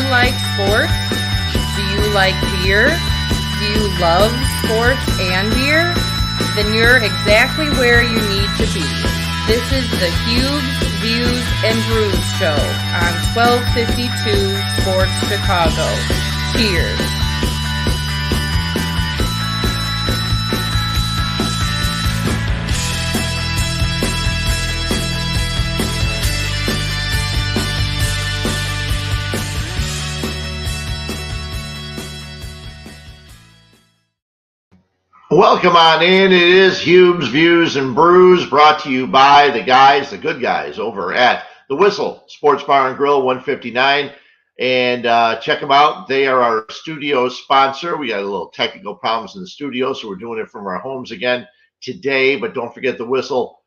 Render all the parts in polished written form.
like sports? Do you like beer? Do you love sports and beer? Then you're exactly where you need to be. This is the Huebs, Views, and Brews show on 1252 Sports Chicago. Cheers. Welcome on in. It is Huebs, Views, and Brews, brought to you by the guys, the good guys, over at the Whistle Sports Bar and Grill 159. And check them out. They are our studio sponsor. We got a little technical problems in the studio, so we're doing it from our homes again today. But don't forget the Whistle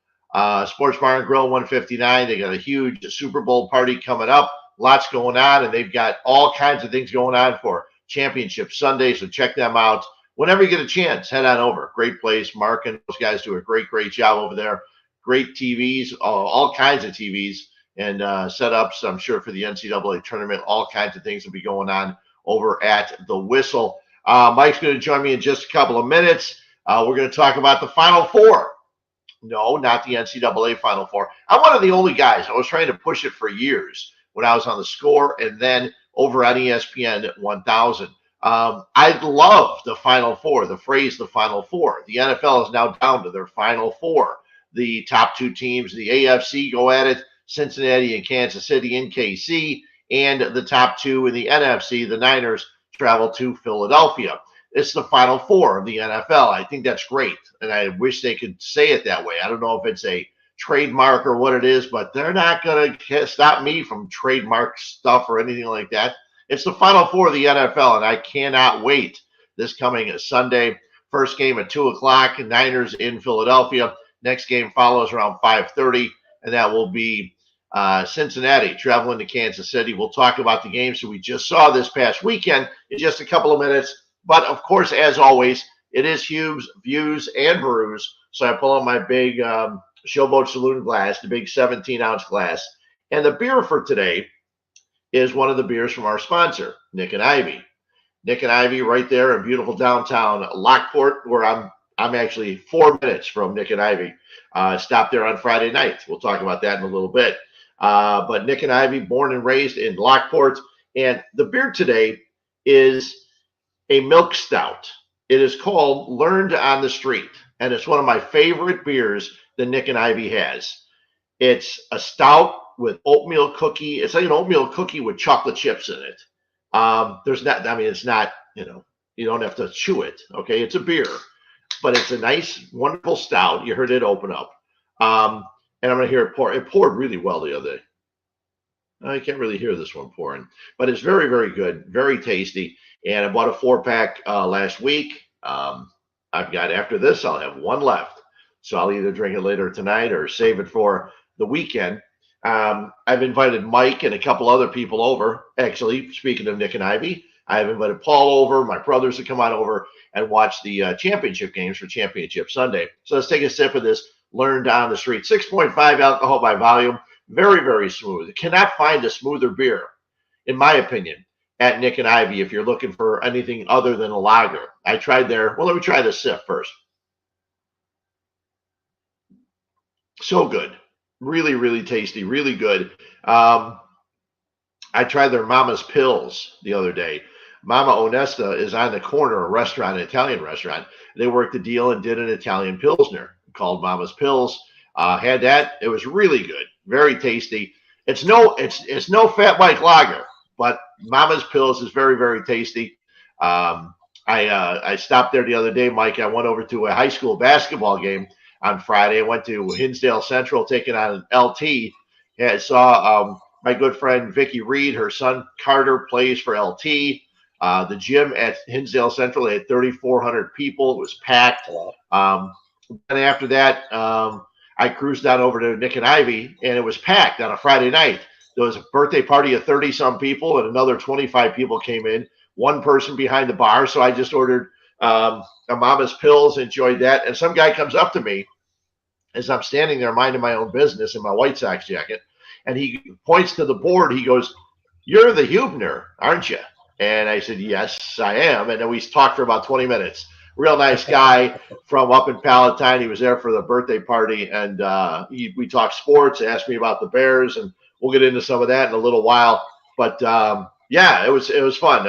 Sports Bar and Grill 159. They got a huge Super Bowl party coming up. Lots going on, and they've got all kinds of things going on for Championship Sunday. So check them out. Whenever you get a chance, head on over. Great place. Mark and those guys do a great job over there. Great TVs, all kinds of TVs and setups, I'm sure, for the NCAA tournament. All kinds of things will be going on over at the Whistle. Mike's going to join me in just a couple of minutes. We're going to talk about the Final Four. No, not the NCAA Final Four. I'm one of the only guys. I was trying to push it for years when I was on the Score and then over on ESPN 1000. I love the Final Four, the phrase the Final Four. The NFL is now down to their Final Four. The top two teams, the AFC, go at it, Cincinnati and Kansas City and KC, and the top two in the NFC, the Niners, travel to Philadelphia. It's the Final Four of the NFL. I think that's great, and I wish they could say it that way. I don't know if it's a trademark or what it is, but they're not going to stop me from trademark stuff or anything like that. It's the Final Four of the NFL, and I cannot wait this coming Sunday. First game at 2 o'clock, Niners in Philadelphia. Next game follows around 5:30, and that will be Cincinnati traveling to Kansas City. We'll talk about the games that we just saw this past weekend in just a couple of minutes. But, of course, as always, it is Huebs, Views, and Brews. So I pull out my big Showboat Saloon glass, the big 17-ounce glass. And the beer for today is one of the beers from our sponsor, Nick and Ivy. Nick and Ivy right there in beautiful downtown Lockport, where I'm actually 4 minutes from Nick and Ivy. Stopped there on Friday night. We'll talk about that in a little bit. But Nick and Ivy, born and raised in Lockport. And the beer today is a milk stout. It is called Learned on the Street. And it's one of my favorite beers that Nick and Ivy has. It's a stout with oatmeal cookie. It's like an oatmeal cookie with chocolate chips in it. It's not, you don't have to chew it. Okay. It's a beer, but it's a nice, wonderful stout. You heard it open up. And I'm going to hear it pour. It poured really well the other day. I can't really hear this one pouring, but it's very, very good. Very tasty. And I bought a 4-pack last week. I've got, after this, I'll have one left. So I'll either drink it later tonight or save it for the weekend. I've invited Mike and a couple other people over. Actually, speaking of Nick and Ivy, I've invited Paul over, my brothers to come on over and watch the championship games for Championship Sunday. So let's take a sip of this Learned on the Street. 6.5 alcohol by volume. Very, very smooth. You cannot find a smoother beer, in my opinion, at Nick and Ivy if you're looking for anything other than a lager. I tried their, well, let me try the sip first. So good. Really, really tasty, really good. I tried their Mama's Pills the other day. Mama Onesta is on the corner, a restaurant, an Italian restaurant. They worked the deal and did an Italian Pilsner called Mama's Pills. Had that. It was really good. Very tasty. It's no FatMike lager, but Mama's Pills is very, very tasty. I stopped there the other day, Mike. I went over to a high school basketball game on Friday. I went to Hinsdale Central taking on LT. I saw my good friend Vicky Reed. Her son Carter plays for LT. The gym at Hinsdale Central, they had 3,400 people. It was packed. And after that, I cruised down over to Nick and Ivy, and it was packed on a Friday night. There was a birthday party of 30-some people, and another 25 people came in. One person behind the bar, so I just ordered a Mama's Pills, enjoyed that. And some guy comes up to me as I'm standing there minding my own business in my White Sox jacket, and he points to the board. He goes, you're the Huebner, aren't you? And I said, yes, I am. And then we talked for about 20 minutes. Real nice guy from up in Palatine. He was there for the birthday party, and we talked sports, asked me about the Bears, and we'll get into some of that in a little while. But yeah, it was fun.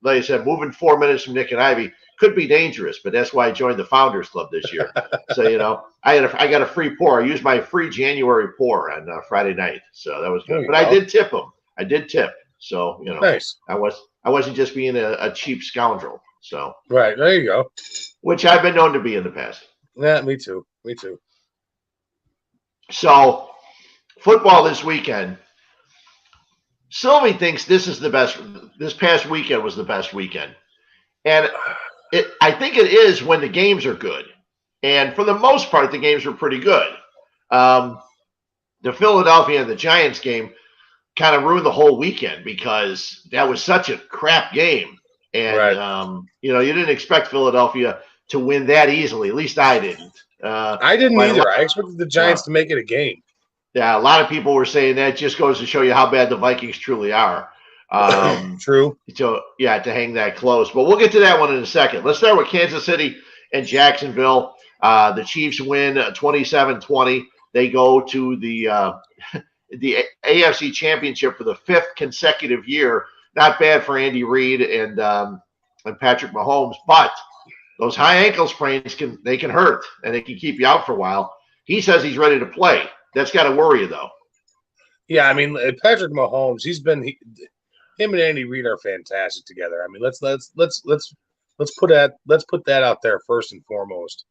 Like I said, moving 4 minutes from Nick and Ivy could be dangerous, but that's why I joined the Founders Club this year. So I got a free pour. I used my free January pour on Friday night, so that was good. But I did tip him. I did tip, so nice. I wasn't just being a cheap scoundrel. So right, there you go. Which I've been known to be in the past. Yeah, me too. So football this weekend. Sylvie thinks this is the best. This past weekend was the best weekend, and I think it is when the games are good. And for the most part, the games were pretty good. The Philadelphia and the Giants game kind of ruined the whole weekend because that was such a crap game. And, right. You didn't expect Philadelphia to win that easily. At least I didn't. I didn't either. I expected the Giants to make it a game. Yeah, a lot of people were saying that. Just goes to show you how bad the Vikings truly are. True. So, to hang that close. But we'll get to that one in a second. Let's start with Kansas City and Jacksonville. The Chiefs win 27-20. They go to the AFC Championship for the 5th consecutive year. Not bad for Andy Reid and Patrick Mahomes, but those high ankle sprains can hurt, and they can keep you out for a while. He says he's ready to play. That's got to worry you, though. Yeah, I mean, Patrick Mahomes, him and Andy Reid are fantastic together. I mean, let's put that out there first and foremost.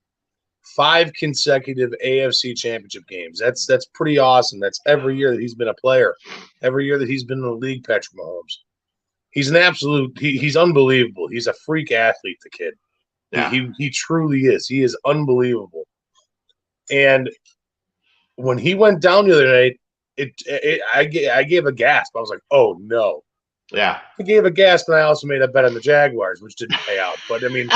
5 consecutive AFC Championship games. That's pretty awesome. That's every year that he's been a player. Every year that he's been in the league, Patrick Mahomes. He's an absolute. He's unbelievable. He's a freak athlete. The kid. Yeah. He truly is. He is unbelievable. And when he went down the other night, I gave a gasp. I was like, "Oh no!" Yeah. I gave a gasp, and I also made a bet on the Jaguars, which didn't pay out. But I mean,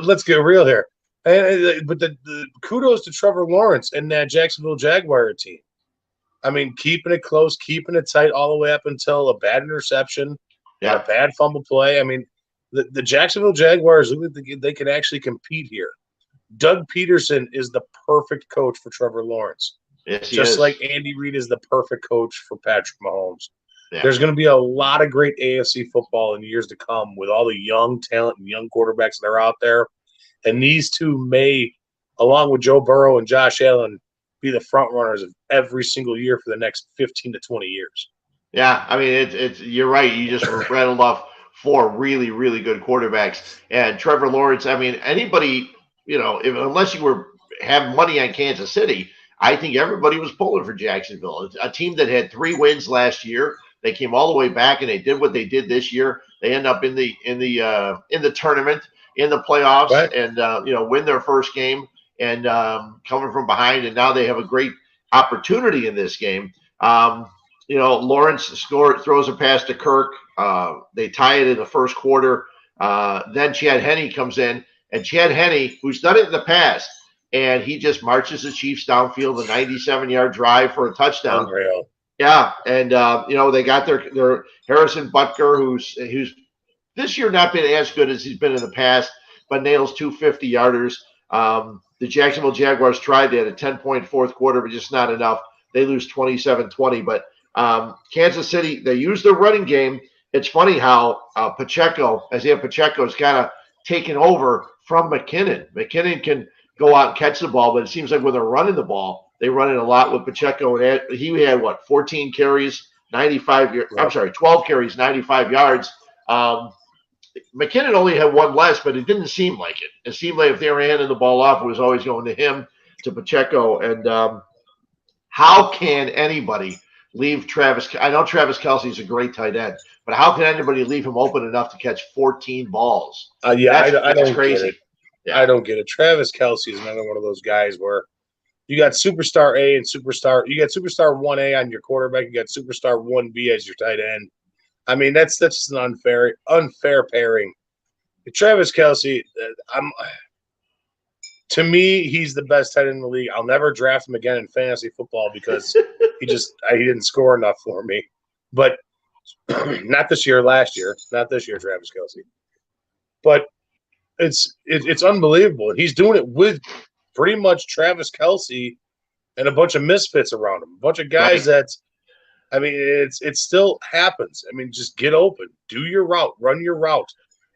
let's get real here. But the kudos to Trevor Lawrence and that Jacksonville Jaguar team. I mean, keeping it close, keeping it tight all the way up until a bad interception, and a bad fumble play. I mean, the Jacksonville Jaguars, they can actually compete here. Doug Peterson is the perfect coach for Trevor Lawrence. Yes, just like Andy Reid is the perfect coach for Patrick Mahomes. Yeah. There's going to be a lot of great AFC football in years to come with all the young talent and young quarterbacks that are out there. And these two may, along with Joe Burrow and Josh Allen, be the front runners of every single year for the next 15 to 20 years. Yeah, I mean, it's you're right. You just rattled off 4 really, really good quarterbacks. And Trevor Lawrence, I mean, anybody, unless you were having money on Kansas City, I think everybody was pulling for Jacksonville. It's a team that had 3 wins last year. They came all the way back, and they did what they did this year. They end up in the tournament, in the playoffs, right. And win their first game and coming from behind, and now they have a great opportunity in this game. Lawrence throws a pass to Kirk. They tie it in the first quarter. Then Chad Henne comes in, and Chad Henne, who's done it in the past, and he just marches the Chiefs downfield, a 97-yard drive for a touchdown. Unreal. Yeah, and they got their Harrison Butker, who's this year not been as good as he's been in the past, but nails 2 50-yarders. The Jacksonville Jaguars tried. They had a 10-point fourth quarter, but just not enough. They lose 27-20. But Kansas City, they use their running game. It's funny how Isaiah Pacheco is kind of taken over from McKinnon. McKinnon can go out and catch the ball, but it seems like when they're running the ball, they run it a lot with Pacheco. And he had 14 carries, 95 yards. I'm sorry, 12 carries, 95 yards. McKinnon only had 1 less, but it didn't seem like it. It seemed like if they were handing the ball off, it was always going to him, to Pacheco. And how can anybody leave Travis? I know Travis Kelce's a great tight end, but how can anybody leave him open enough to catch 14 balls? I don't crazy. Get it. Yeah. I don't get it. Travis Kelce is another one of those guys where you got superstar A and superstar. You got superstar 1A on your quarterback. You got superstar 1B as your tight end. I mean, that's just an unfair pairing. Travis Kelce, To me, he's the best tight end in the league. I'll never draft him again in fantasy football because he didn't score enough for me. But not this year, last year. Not this year, Travis Kelce. But it's unbelievable. He's doing it with pretty much Travis Kelce and a bunch of misfits around him. A bunch of guys Right. it still happens. I mean, just get open. Do your route. Run your route.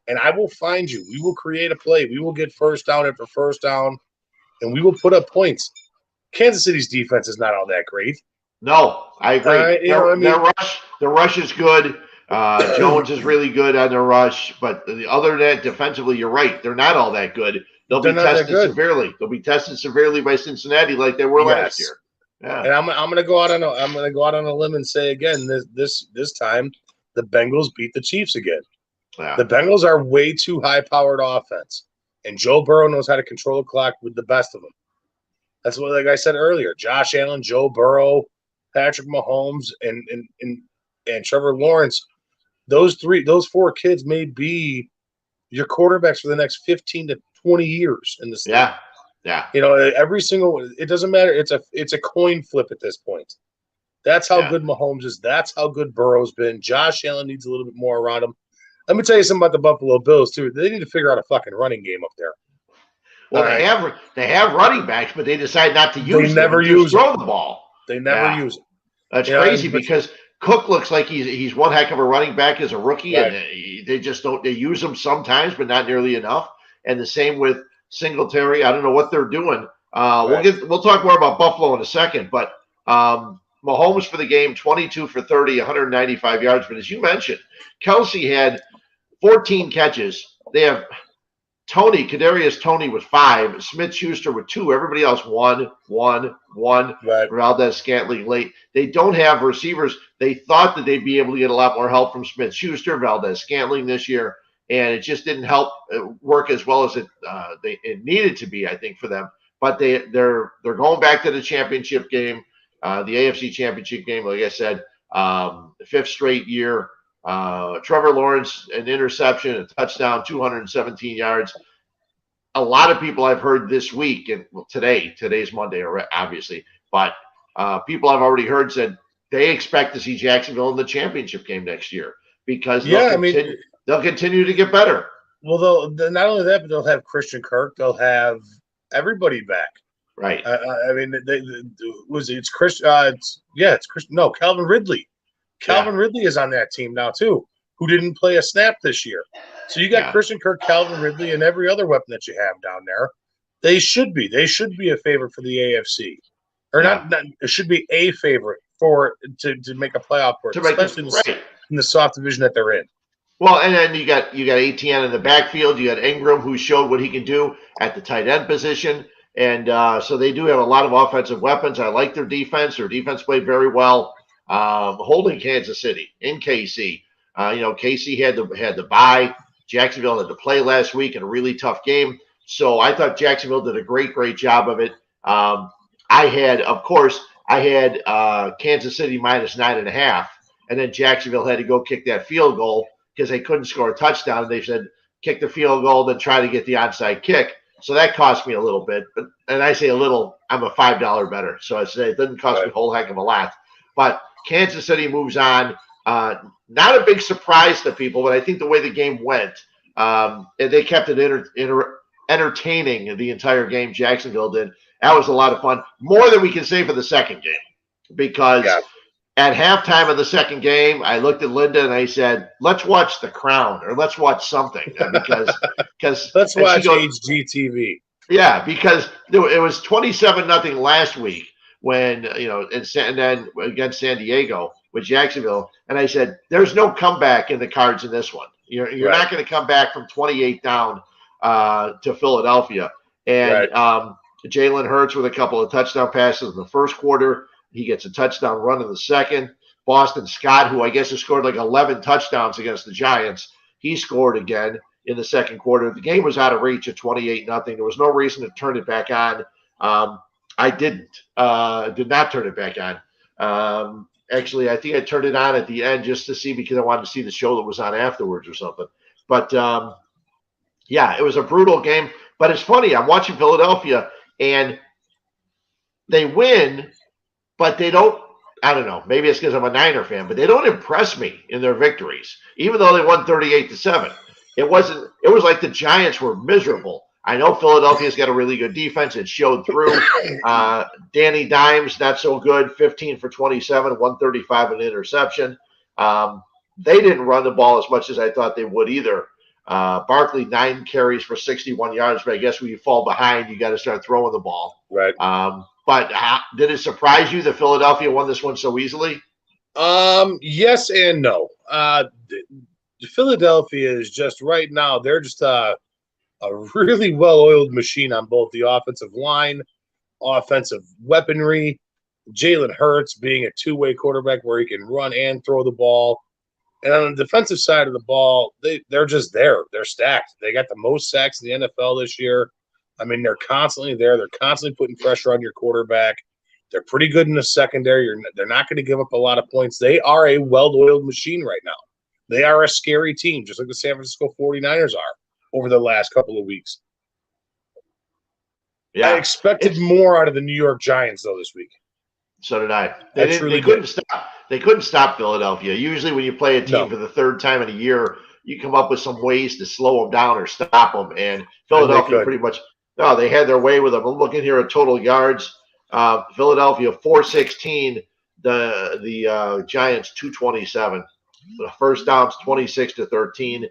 And I will find you. We will create a play. We will get first down after first down, and we will put up points. Kansas City's defense is not all that great. No, I agree. Their rush is good. Jones is really good on their rush, but other than that, defensively, you're right. They're not all that good. They'll be tested severely. They'll be tested severely by Cincinnati like they were last year. Yeah. And I'm gonna go out on a limb and say again, this time the Bengals beat the Chiefs again. Yeah. The Bengals are way too high-powered offense, and Joe Burrow knows how to control the clock with the best of them. That's what, like I said earlier, Josh Allen, Joe Burrow, Patrick Mahomes, and Trevor Lawrence. Those four kids may be your quarterbacks for the next 15 to 20 years in this league. Yeah. Every single – it doesn't matter. It's a coin flip at this point. That's how good Mahomes is. That's how good Burrow's been. Josh Allen needs a little bit more around him. Let me tell you something about the Buffalo Bills, too. They need to figure out a fucking running game up there. Well, they have running backs, but they decide not to use them. They never use throw the ball. They never use them. That's crazy because Cook looks like he's one heck of a running back as a rookie, and they just don't. They use him sometimes, but not nearly enough. And the same with Singletary. I don't know what they're doing. We'll talk more about Buffalo in a second, but Mahomes for the game, 22 for 30, 195 yards. But as you mentioned, Kelce had 14 catches. They have Kadarius Toney with 5, Smith-Schuster with 2, everybody else 1. Right. Valdez-Scantling late. They don't have receivers. They thought that they'd be able to get a lot more help from Smith-Schuster, Valdez-Scantling this year, and it just didn't help work as well as it needed to be, I think, for them. But they're going back to the championship game, the AFC championship game, like I said, the 5th straight year. Trevor Lawrence, an interception, a touchdown, 217 yards. A lot of people I've heard this week, and today's Monday, obviously, but people I've already heard said they expect to see Jacksonville in the championship game next year because they'll continue to get better. Well, not only that, but they'll have Christian Kirk. They'll have everybody back. Right. It's Christian. It's Christian. No, Calvin Ridley. Calvin Ridley is on that team now, too, who didn't play a snap this year. So you got Christian Kirk, Calvin Ridley, and every other weapon that you have down there. They should be a favorite for the AFC. Or not it should be a favorite to make a playoff berth, especially in the soft division that they're in. Well, and then you got ATN in the backfield. You got Ingram, who showed what he can do at the tight end position. And so they do have a lot of offensive weapons. I like their defense. Their defense played very well. Holding Kansas City in KC. KC had the bye. Jacksonville had to play last week in a really tough game. So I thought Jacksonville did a great job of it. I had Kansas City minus 9.5, and then Jacksonville had to go kick that field goal because they couldn't score a touchdown. They said kick the field goal, then try to get the onside kick. So that cost me a little bit. And I say a little, I'm a $5 bettor. So I say it doesn't cost me a whole heck of a lot. But Kansas City moves on. Not a big surprise to people, but I think the way the game went, they kept it entertaining the entire game. Jacksonville did. That was a lot of fun. More than we can say for the second game, because at halftime of the second game, I looked at Linda and I said, "Let's watch The Crown, or let's watch something," because let's watch HGTV. Yeah, because it was 27-0 last week. When and then against San Diego with Jacksonville, and I said, "There's no comeback in the cards in this one. You're not going to come back from 28 down to Philadelphia." And Jalen Hurts with a couple of touchdown passes in the first quarter. He gets a touchdown run in the second. Boston Scott, who I guess has scored like 11 touchdowns against the Giants, he scored again in the second quarter. The game was out of reach at 28-0. There was no reason to turn it back on. I did not turn it back on. Actually, I think I turned it on at the end just to see, because I wanted to see the show that was on afterwards or something. But, it was a brutal game. But it's funny. I'm watching Philadelphia, and they win, but they don't. I don't know. Maybe it's because I'm a Niner fan, but they don't impress me in their victories, even though they won 38-7. It was like the Giants were miserable. I know Philadelphia's got a really good defense. It showed through. Danny Dimes, not so good, 15 for 27, 135 an interception. They didn't run the ball as much as I thought they would either. Barkley, 9 carries for 61 yards, but I guess when you fall behind, you got to start throwing the ball. Right. But did it surprise you that Philadelphia won this one so easily? Yes and no. Philadelphia is just right now, they're just a really well-oiled machine on both the offensive line, offensive weaponry. Jalen Hurts being a two-way quarterback where he can run and throw the ball. And on the defensive side of the ball, they're just there. They're stacked. They got the most sacks in the NFL this year. I mean, they're constantly there. They're constantly putting pressure on your quarterback. They're pretty good in the secondary. They're not going to give up a lot of points. They are a well-oiled machine right now. They are a scary team, just like the San Francisco 49ers are over the last couple of weeks. Yeah, I expected more out of the New York Giants, though, this week. So did I. They couldn't stop. They couldn't stop Philadelphia. Usually when you play a team for the third time in a year, you come up with some ways to slow them down or stop them. And Philadelphia pretty much – no, they had their way with them. I'm looking here at total yards. Philadelphia, 416. The Giants, 227. The first downs, 26-13.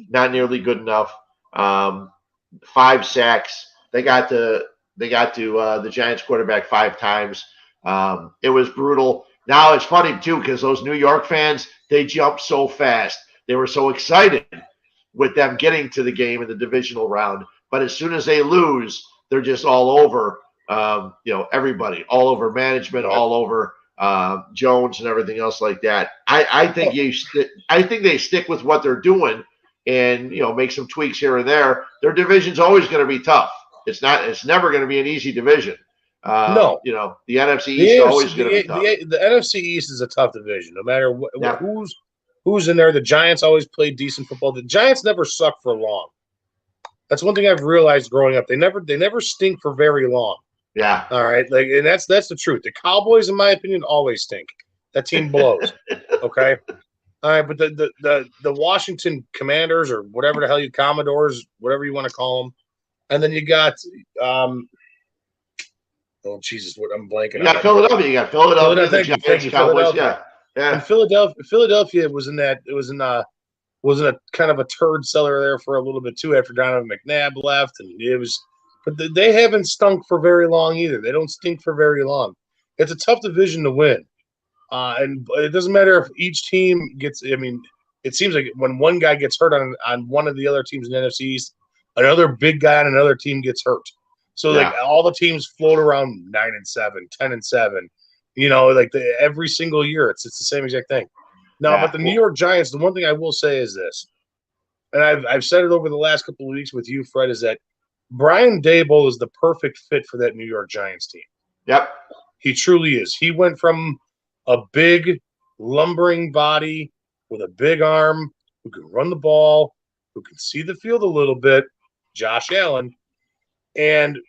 Not nearly good enough. 5 sacks. They got to the Giants quarterback 5 times. It was brutal. Now it's funny too because those New York fans, they jumped so fast. They were so excited with them getting to the game in the divisional round. But as soon as they lose, they're just all over. Everybody, all over management, all over Jones and everything else like that. I think they stick with what they're doing and make some tweaks here and there. Their division's always going to be tough. It's never going to be an easy division. No, the NFC East is always going to be tough. The NFC East is a tough division, no matter who's in there. The Giants always play decent football. The Giants never suck for long. That's one thing I've realized growing up. They never stink for very long. Yeah. All right. And that's the truth. The Cowboys, in my opinion, always stink. That team blows. Okay. All right, but the Washington Commanders or whatever the hell Commodores, whatever you want to call them, and then you got oh Jesus, what I'm blanking. You got Philadelphia. You got Philadelphia. The Giants, Cowboys. Yeah. And Philadelphia was in a kind of a turd cellar there for a little bit too after Donovan McNabb left, and but they haven't stunk for very long either. They don't stink for very long. It's a tough division to win, and it doesn't matter if each team gets. I mean, it seems like when one guy gets hurt on one of the other teams in the NFC East, another big guy on another team gets hurt. So like all the teams float around 9-7, 10-7. Every single year, it's the same exact thing. Now, but the New York Giants, the one thing I will say is this, and I've said it over the last couple of weeks with you, Fred, is that Brian Daboll is the perfect fit for that New York Giants team. Yep. He truly is. He went from a big, lumbering body with a big arm who can run the ball, who can see the field a little bit, Josh Allen, and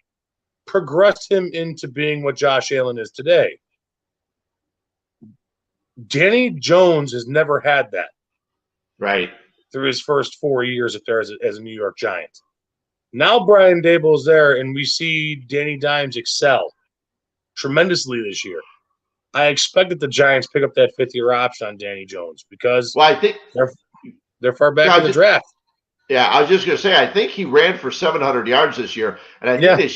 progressed him into being what Josh Allen is today. Danny Jones has never had that. Right. Through his first 4 years up there as a New York Giant. Now Brian Daboll's there, and we see Danny Dimes excel tremendously this year. I expect that the Giants pick up that 5th-year option on Danny Jones because I think they're far back in the draft. Yeah, I was just going to say, I think he ran for 700 yards this year, and I think they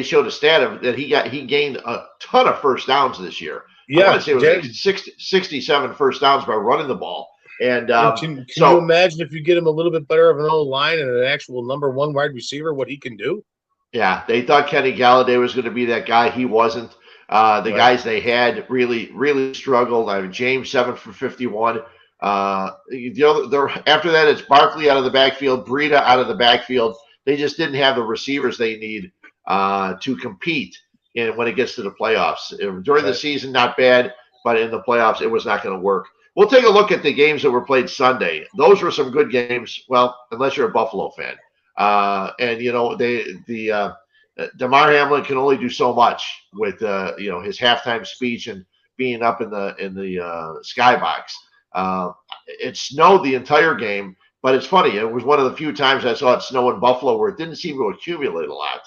showed a stat of that he gained a ton of first downs this year. Yeah, I want to say it was 67 first downs by running the ball. And can you imagine if you get him a little bit better of an old line and an actual number 1 wide receiver, what he can do? Yeah, they thought Kenny Galladay was going to be that guy. He wasn't. The guys they had really struggled. I mean, James 7 for 51. After that, it's Barkley out of the backfield, Breida out of the backfield. They just didn't have the receivers they need to compete when it gets to the playoffs. During the season, not bad, but in the playoffs, it was not going to work. We'll take a look at the games that were played Sunday. Those were some good games. Well, unless you're a Buffalo fan. And Damar Hamlin can only do so much with his halftime speech and being up in the skybox. It snowed the entire game, but it's funny. It was one of the few times I saw it snow in Buffalo where it didn't seem to accumulate a lot,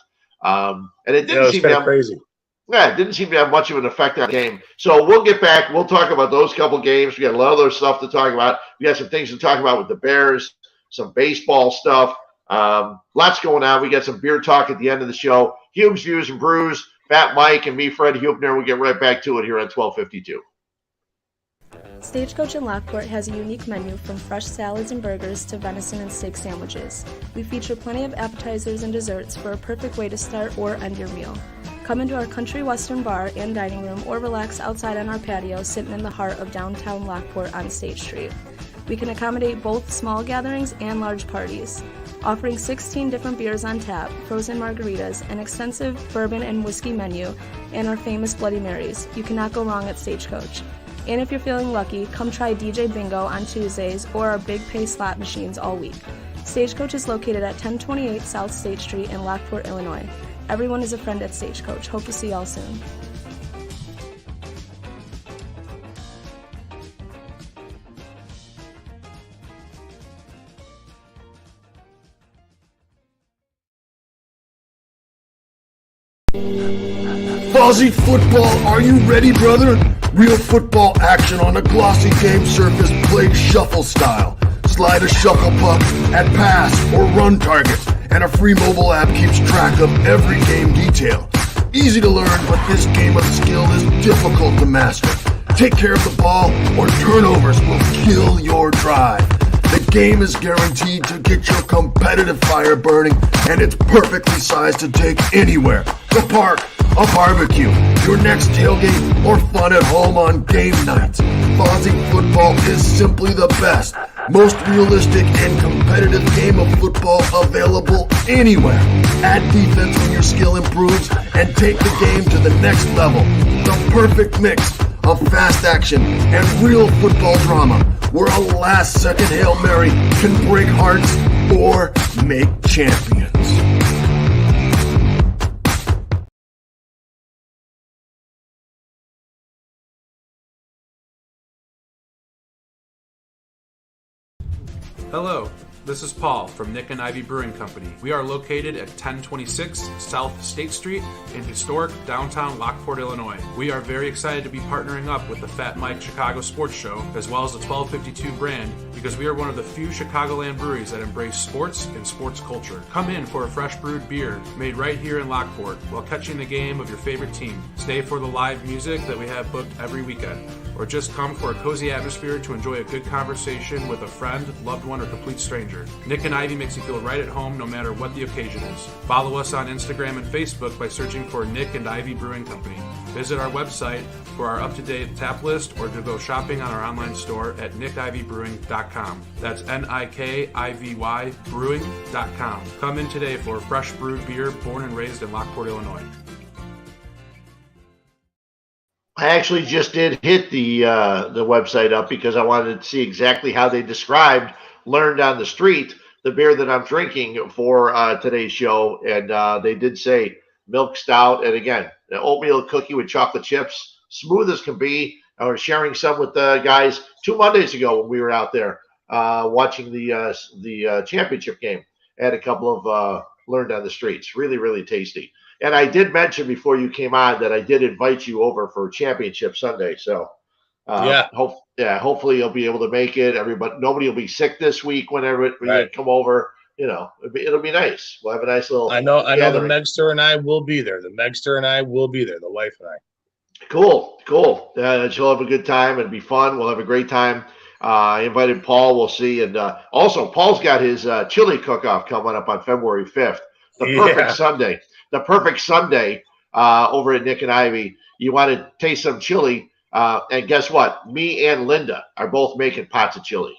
and it didn't It's seem to kind have of crazy. Yeah, it didn't seem to have much of an effect on the game. So we'll get back. We'll talk about those couple games. We got a lot of other stuff to talk about. We got some things to talk about with the Bears, some baseball stuff. Lots going on. We got some beer talk at the end of the show. Huebs, Views, and Brews. Fat Mike and me, Fred Hubner. We'll get right back to it here on 1252. Stagecoach in Lockport has a unique menu from fresh salads and burgers to venison and steak sandwiches. We feature plenty of appetizers and desserts for a perfect way to start or end your meal. Come into our country western bar and dining room or relax outside on our patio sitting in the heart of downtown Lockport on State Street. We can accommodate both small gatherings and large parties. Offering 16 different beers on tap, frozen margaritas, an extensive bourbon and whiskey menu, and our famous Bloody Marys, you cannot go wrong at Stagecoach. And if you're feeling lucky, come try DJ Bingo on Tuesdays or our Big Pay slot machines all week. Stagecoach is located at 1028 South State Street in Lockport, Illinois. Everyone is a friend at Stagecoach. Hope to see y'all soon. Aussie football, are you ready, brother? Real football action on a glossy game surface played shuffle style. Slide a shuffle puck at pass or run targets, and a free mobile app keeps track of every game detail. Easy to learn, but this game of skill is difficult to master. Take care of the ball or turnovers will kill your drive. The game is guaranteed to get your competitive fire burning, and it's perfectly sized to take anywhere. The park, a barbecue, your next tailgate, or fun at home on game nights. Aussie football is simply the best, most realistic and competitive game of football available anywhere. Add defense when your skill improves and take the game to the next level. The perfect mix of fast action and real football drama, where a last-second Hail Mary can break hearts or make champions. Hello, this is Paul from Nick and Ivy Brewing Company. We are located at 1026 South State Street in historic downtown Lockport, Illinois. We are very excited to be partnering up with the FatMike Chicago Sports Show, as well as the 1252 brand, because we are one of the few Chicagoland breweries that embrace sports and sports culture. Come in for a fresh brewed beer made right here in Lockport while catching the game of your favorite team. Stay for the live music that we have booked every weekend, or just come for a cozy atmosphere to enjoy a good conversation with a friend, loved one, or complete stranger. Nick and Ivy makes you feel right at home no matter what the occasion is. Follow us on Instagram and Facebook by searching for Nick and Ivy Brewing Company. Visit our website for our up-to-date tap list or to go shopping on our online store at nickivybrewing.com. That's Nikivy brewing.com. Come in today for a fresh brewed beer born and raised in Lockport, Illinois. I actually just did hit the website up because I wanted to see exactly how they described Learned on the Street, the beer that I'm drinking for today's show. And they did say milk stout. And again, an oatmeal cookie with chocolate chips, smooth as can be. I was sharing some with the guys 2 Mondays ago when we were out there watching the championship game. I had a couple of Learned on the Streets. Really, really tasty. And I did mention before you came on that I did invite you over for Championship Sunday. So, hopefully you'll be able to make it. Nobody will be sick this week whenever you come over. You know, it'll be nice. We'll have a nice little. I know. gathering. The Megster and I will be there. The wife and I. Cool. She'll have a good time. It'll be fun. We'll have a great time. I invited Paul. We'll see. And also, Paul's got his chili cook-off coming up on February 5th. The perfect Sunday over at Nick and Ivy. You want to taste some chili. And guess what? Me and Linda are both making pots of chili.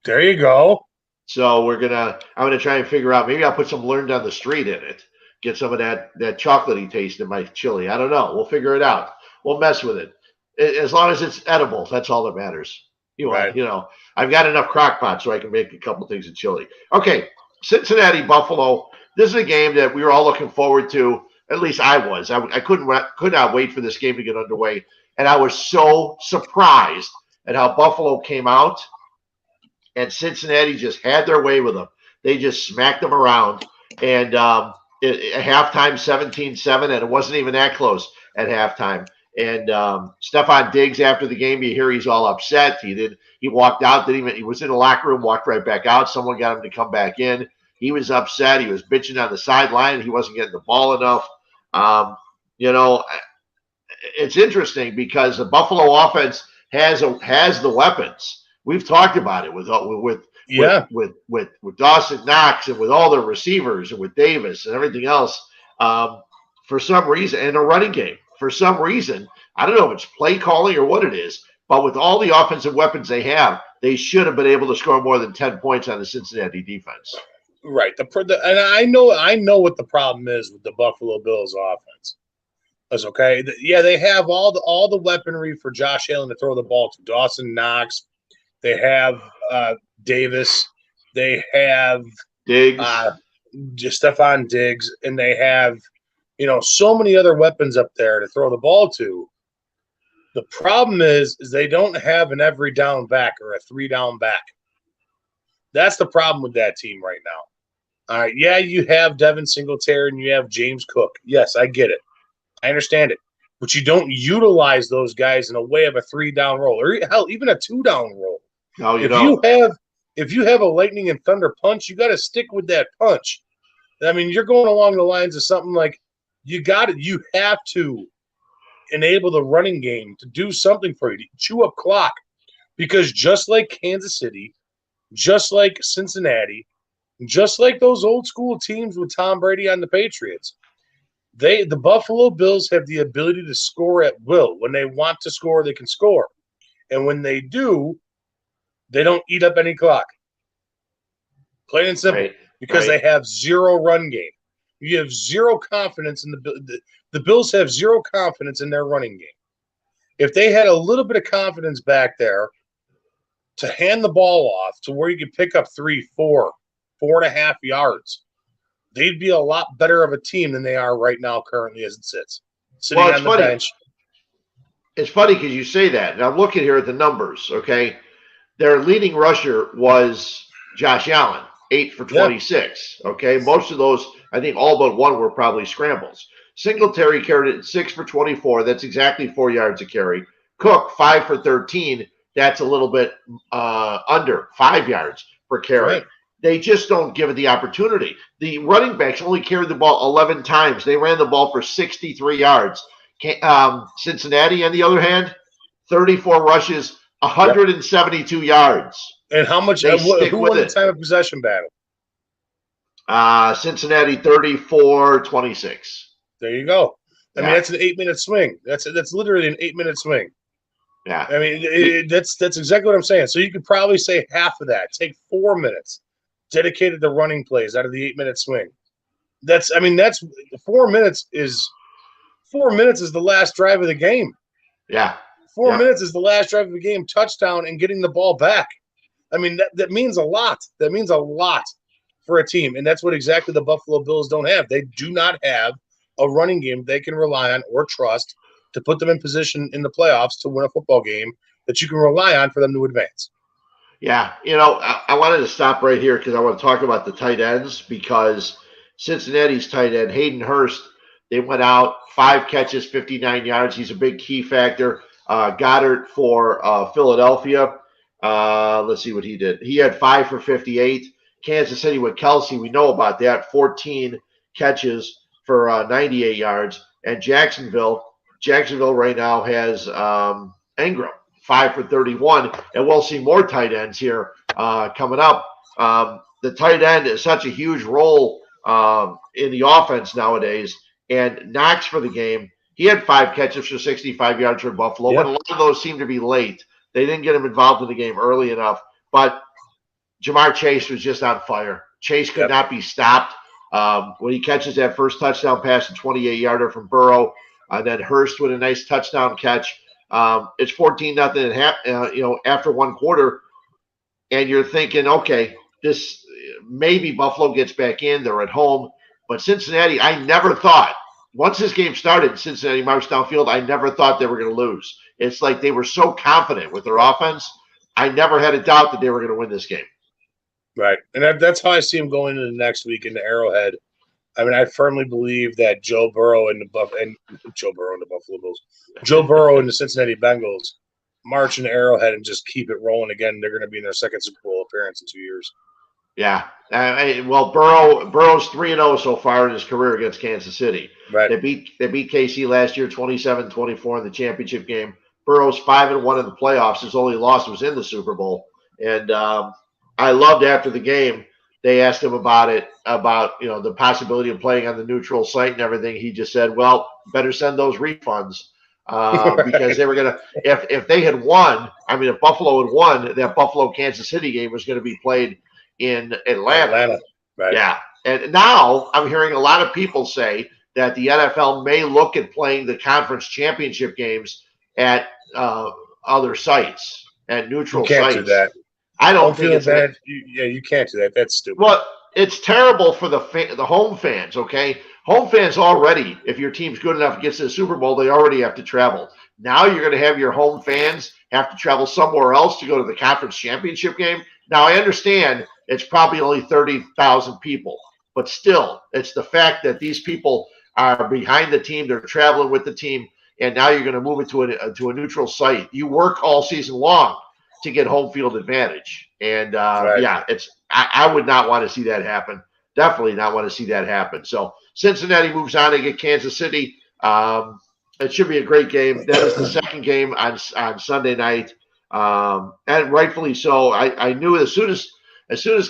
There you go. So I'm gonna try and figure out, maybe I'll put some Learned on the Street in it. Get some of that chocolatey taste in my chili. I don't know. We'll figure it out. We'll mess with it. As long as it's edible, that's all that matters. I've got enough crock pots so I can make a couple things of chili. Okay. Cincinnati Buffalo. This is a game that we were all looking forward to. At least I was. I could not wait for this game to get underway, and I was so surprised at how Buffalo came out, and Cincinnati just had their way with them. They just smacked them around, and at halftime 17-7, and it wasn't even that close at halftime. And Stephon Diggs, after the game, you hear he's all upset. He walked out. He was in the locker room, walked right back out. Someone got him to come back in. He was upset. He was bitching on the sideline. He wasn't getting the ball enough. It's interesting because the Buffalo offense has the weapons. We've talked about it with Dawson Knox and with all their receivers and with Davis and everything else. For some reason, and a running game. For some reason, I don't know if it's play calling or what it is, but with all the offensive weapons they have, they should have been able to score more than 10 points on the Cincinnati defense. Right. And I know what the problem is with the Buffalo Bills offense. That's okay. They have all the weaponry for Josh Allen to throw the ball to. Dawson Knox. They have Davis. They have Diggs. Stephon Diggs, and they have so many other weapons up there to throw the ball to. The problem is they don't have an every down back or a 3-down back. That's the problem with that team right now. All right, yeah, you have Devin Singletary and you have James Cook. Yes, I get it. I understand it. But you don't utilize those guys in a way of a 3-down roll or hell, even a 2-down roll. No, you don't. If you have a lightning and thunder punch, you got to stick with that punch. I mean, you're going along the lines of something like you have to enable the running game to do something for you, to chew up clock. Because just like Kansas City, just like Cincinnati, just like those old school teams with Tom Brady on the Patriots, the Buffalo Bills have the ability to score at will. When they want to score, they can score. And when they do, they don't eat up any clock. Plain and simple. Right. Because they have zero run game. You have zero confidence in the Bills have zero confidence in their running game. If they had a little bit of confidence back there to hand the ball off to where you could pick up 3, 4, 4.5 yards, they'd be a lot better of a team than they are right now currently as it sits. Sitting on the bench. It's funny because you say that. And I'm looking here at the numbers, okay? Their leading rusher was Josh Allen, 8 for 26, okay? Most of those, I think all but one were probably scrambles. Singletary carried it 6 for 24. That's exactly 4 yards a carry. Cook, 5 for 13. That's a little bit under 5 yards per carry. Right. They just don't give it the opportunity. The running backs only carried the ball 11 times. They ran the ball for 63 yards. Cincinnati, on the other hand, 34 rushes, 172 yards. And how much? Who won the time of possession battle? Cincinnati 34-26. There you go. I mean, that's an 8-minute swing. That's literally an 8-minute swing. Yeah. I mean, that's exactly what I'm saying. So you could probably say half of that. Take 4 minutes, dedicated to running plays out of the 8-minute swing. That's 4 minutes is 4 minutes is the last drive of the game. Yeah. 4 minutes is the last drive of the game, touchdown and getting the ball back. I mean, that means a lot. That means a lot for a team. And that's what exactly the Buffalo Bills don't have. They do not have a running game they can rely on or trust to put them in position in the playoffs to win a football game that you can rely on for them to advance. Yeah. I wanted to stop right here because I want to talk about the tight ends because Cincinnati's tight end, Hayden Hurst, they went out 5 catches, 59 yards. He's a big key factor. Goddard for Philadelphia. Let's see what he did. He had 5 for 58. Kansas City with Kelsey, we know about that. 14 catches for 98 yards. And Jacksonville right now has Ingram, 5 for 31. And we'll see more tight ends here coming up. The tight end is such a huge role in the offense nowadays. And Knox for the game, he had 5 catches for 65 yards for Buffalo, but a lot of those seem to be late. They didn't get him involved in the game early enough. But Jamar Chase was just on fire. Chase could not be stopped. When he catches that first touchdown pass, a 28-yarder from Burrow, and then Hurst with a nice touchdown catch. It's 14-0 after one quarter, and you're thinking, okay, this maybe Buffalo gets back in. They're at home. But Cincinnati, I never thought, once this game started, Cincinnati marched downfield, I never thought they were going to lose. It's like they were so confident with their offense. I never had a doubt that they were going to win this game. Right. And that's how I see them going into the next week into Arrowhead. I mean, I firmly believe that Joe Burrow and the Buffalo Bills, Joe Burrow and the Cincinnati Bengals march into Arrowhead and just keep it rolling again. They're going to be in their second Super Bowl appearance in 2 years. Yeah. Well, Burrow's 3-0 so far in his career against Kansas City. Right. They beat KC last year 27-24 in the championship game. Burrow's 5-1 in the playoffs. His only loss was in the Super Bowl. And I loved after the game, they asked him about the possibility of playing on the neutral site and everything. He just said, well, better send those refunds because they were going to – if they had won, I mean, if Buffalo had won, that Buffalo-Kansas City game was going to be played in Atlanta. Right. Yeah. And now I'm hearing a lot of people say that the NFL may look at playing the conference championship games at other sites, at neutral sites. You can't do that. I don't think it's bad. You can't do that. That's stupid. Well, it's terrible for the home fans, okay? Home fans already, if your team's good enough and gets to the Super Bowl, they already have to travel. Now you're going to have your home fans have to travel somewhere else to go to the conference championship game. Now, I understand it's probably only 30,000 people, but still, it's the fact that these people are behind the team, they're traveling with the team, and now you're going to move it to a neutral site. You work all season long to get home field advantage. And right. I would not want to see that happen. Definitely not want to see that happen. So Cincinnati moves on to get Kansas City. It should be a great game. That is the second game on Sunday night. And rightfully so. I knew as soon as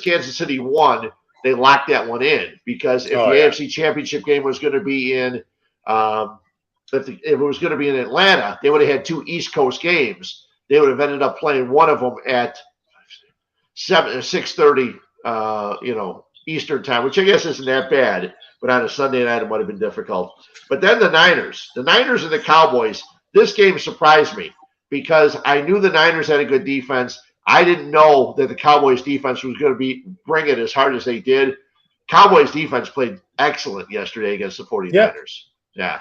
Kansas City won, they locked that one in, because if the AFC Championship game was going to be in if it was going to be in Atlanta, they would have had two East Coast games. They would have ended up playing one of them at 6:30, Eastern time, which I guess isn't that bad. But on a Sunday night, it might have been difficult. But then the Niners and the Cowboys. This game surprised me because I knew the Niners had a good defense. I didn't know that the Cowboys defense was going to bring it as hard as they did. Cowboys defense played excellent yesterday against the 49ers. Yeah,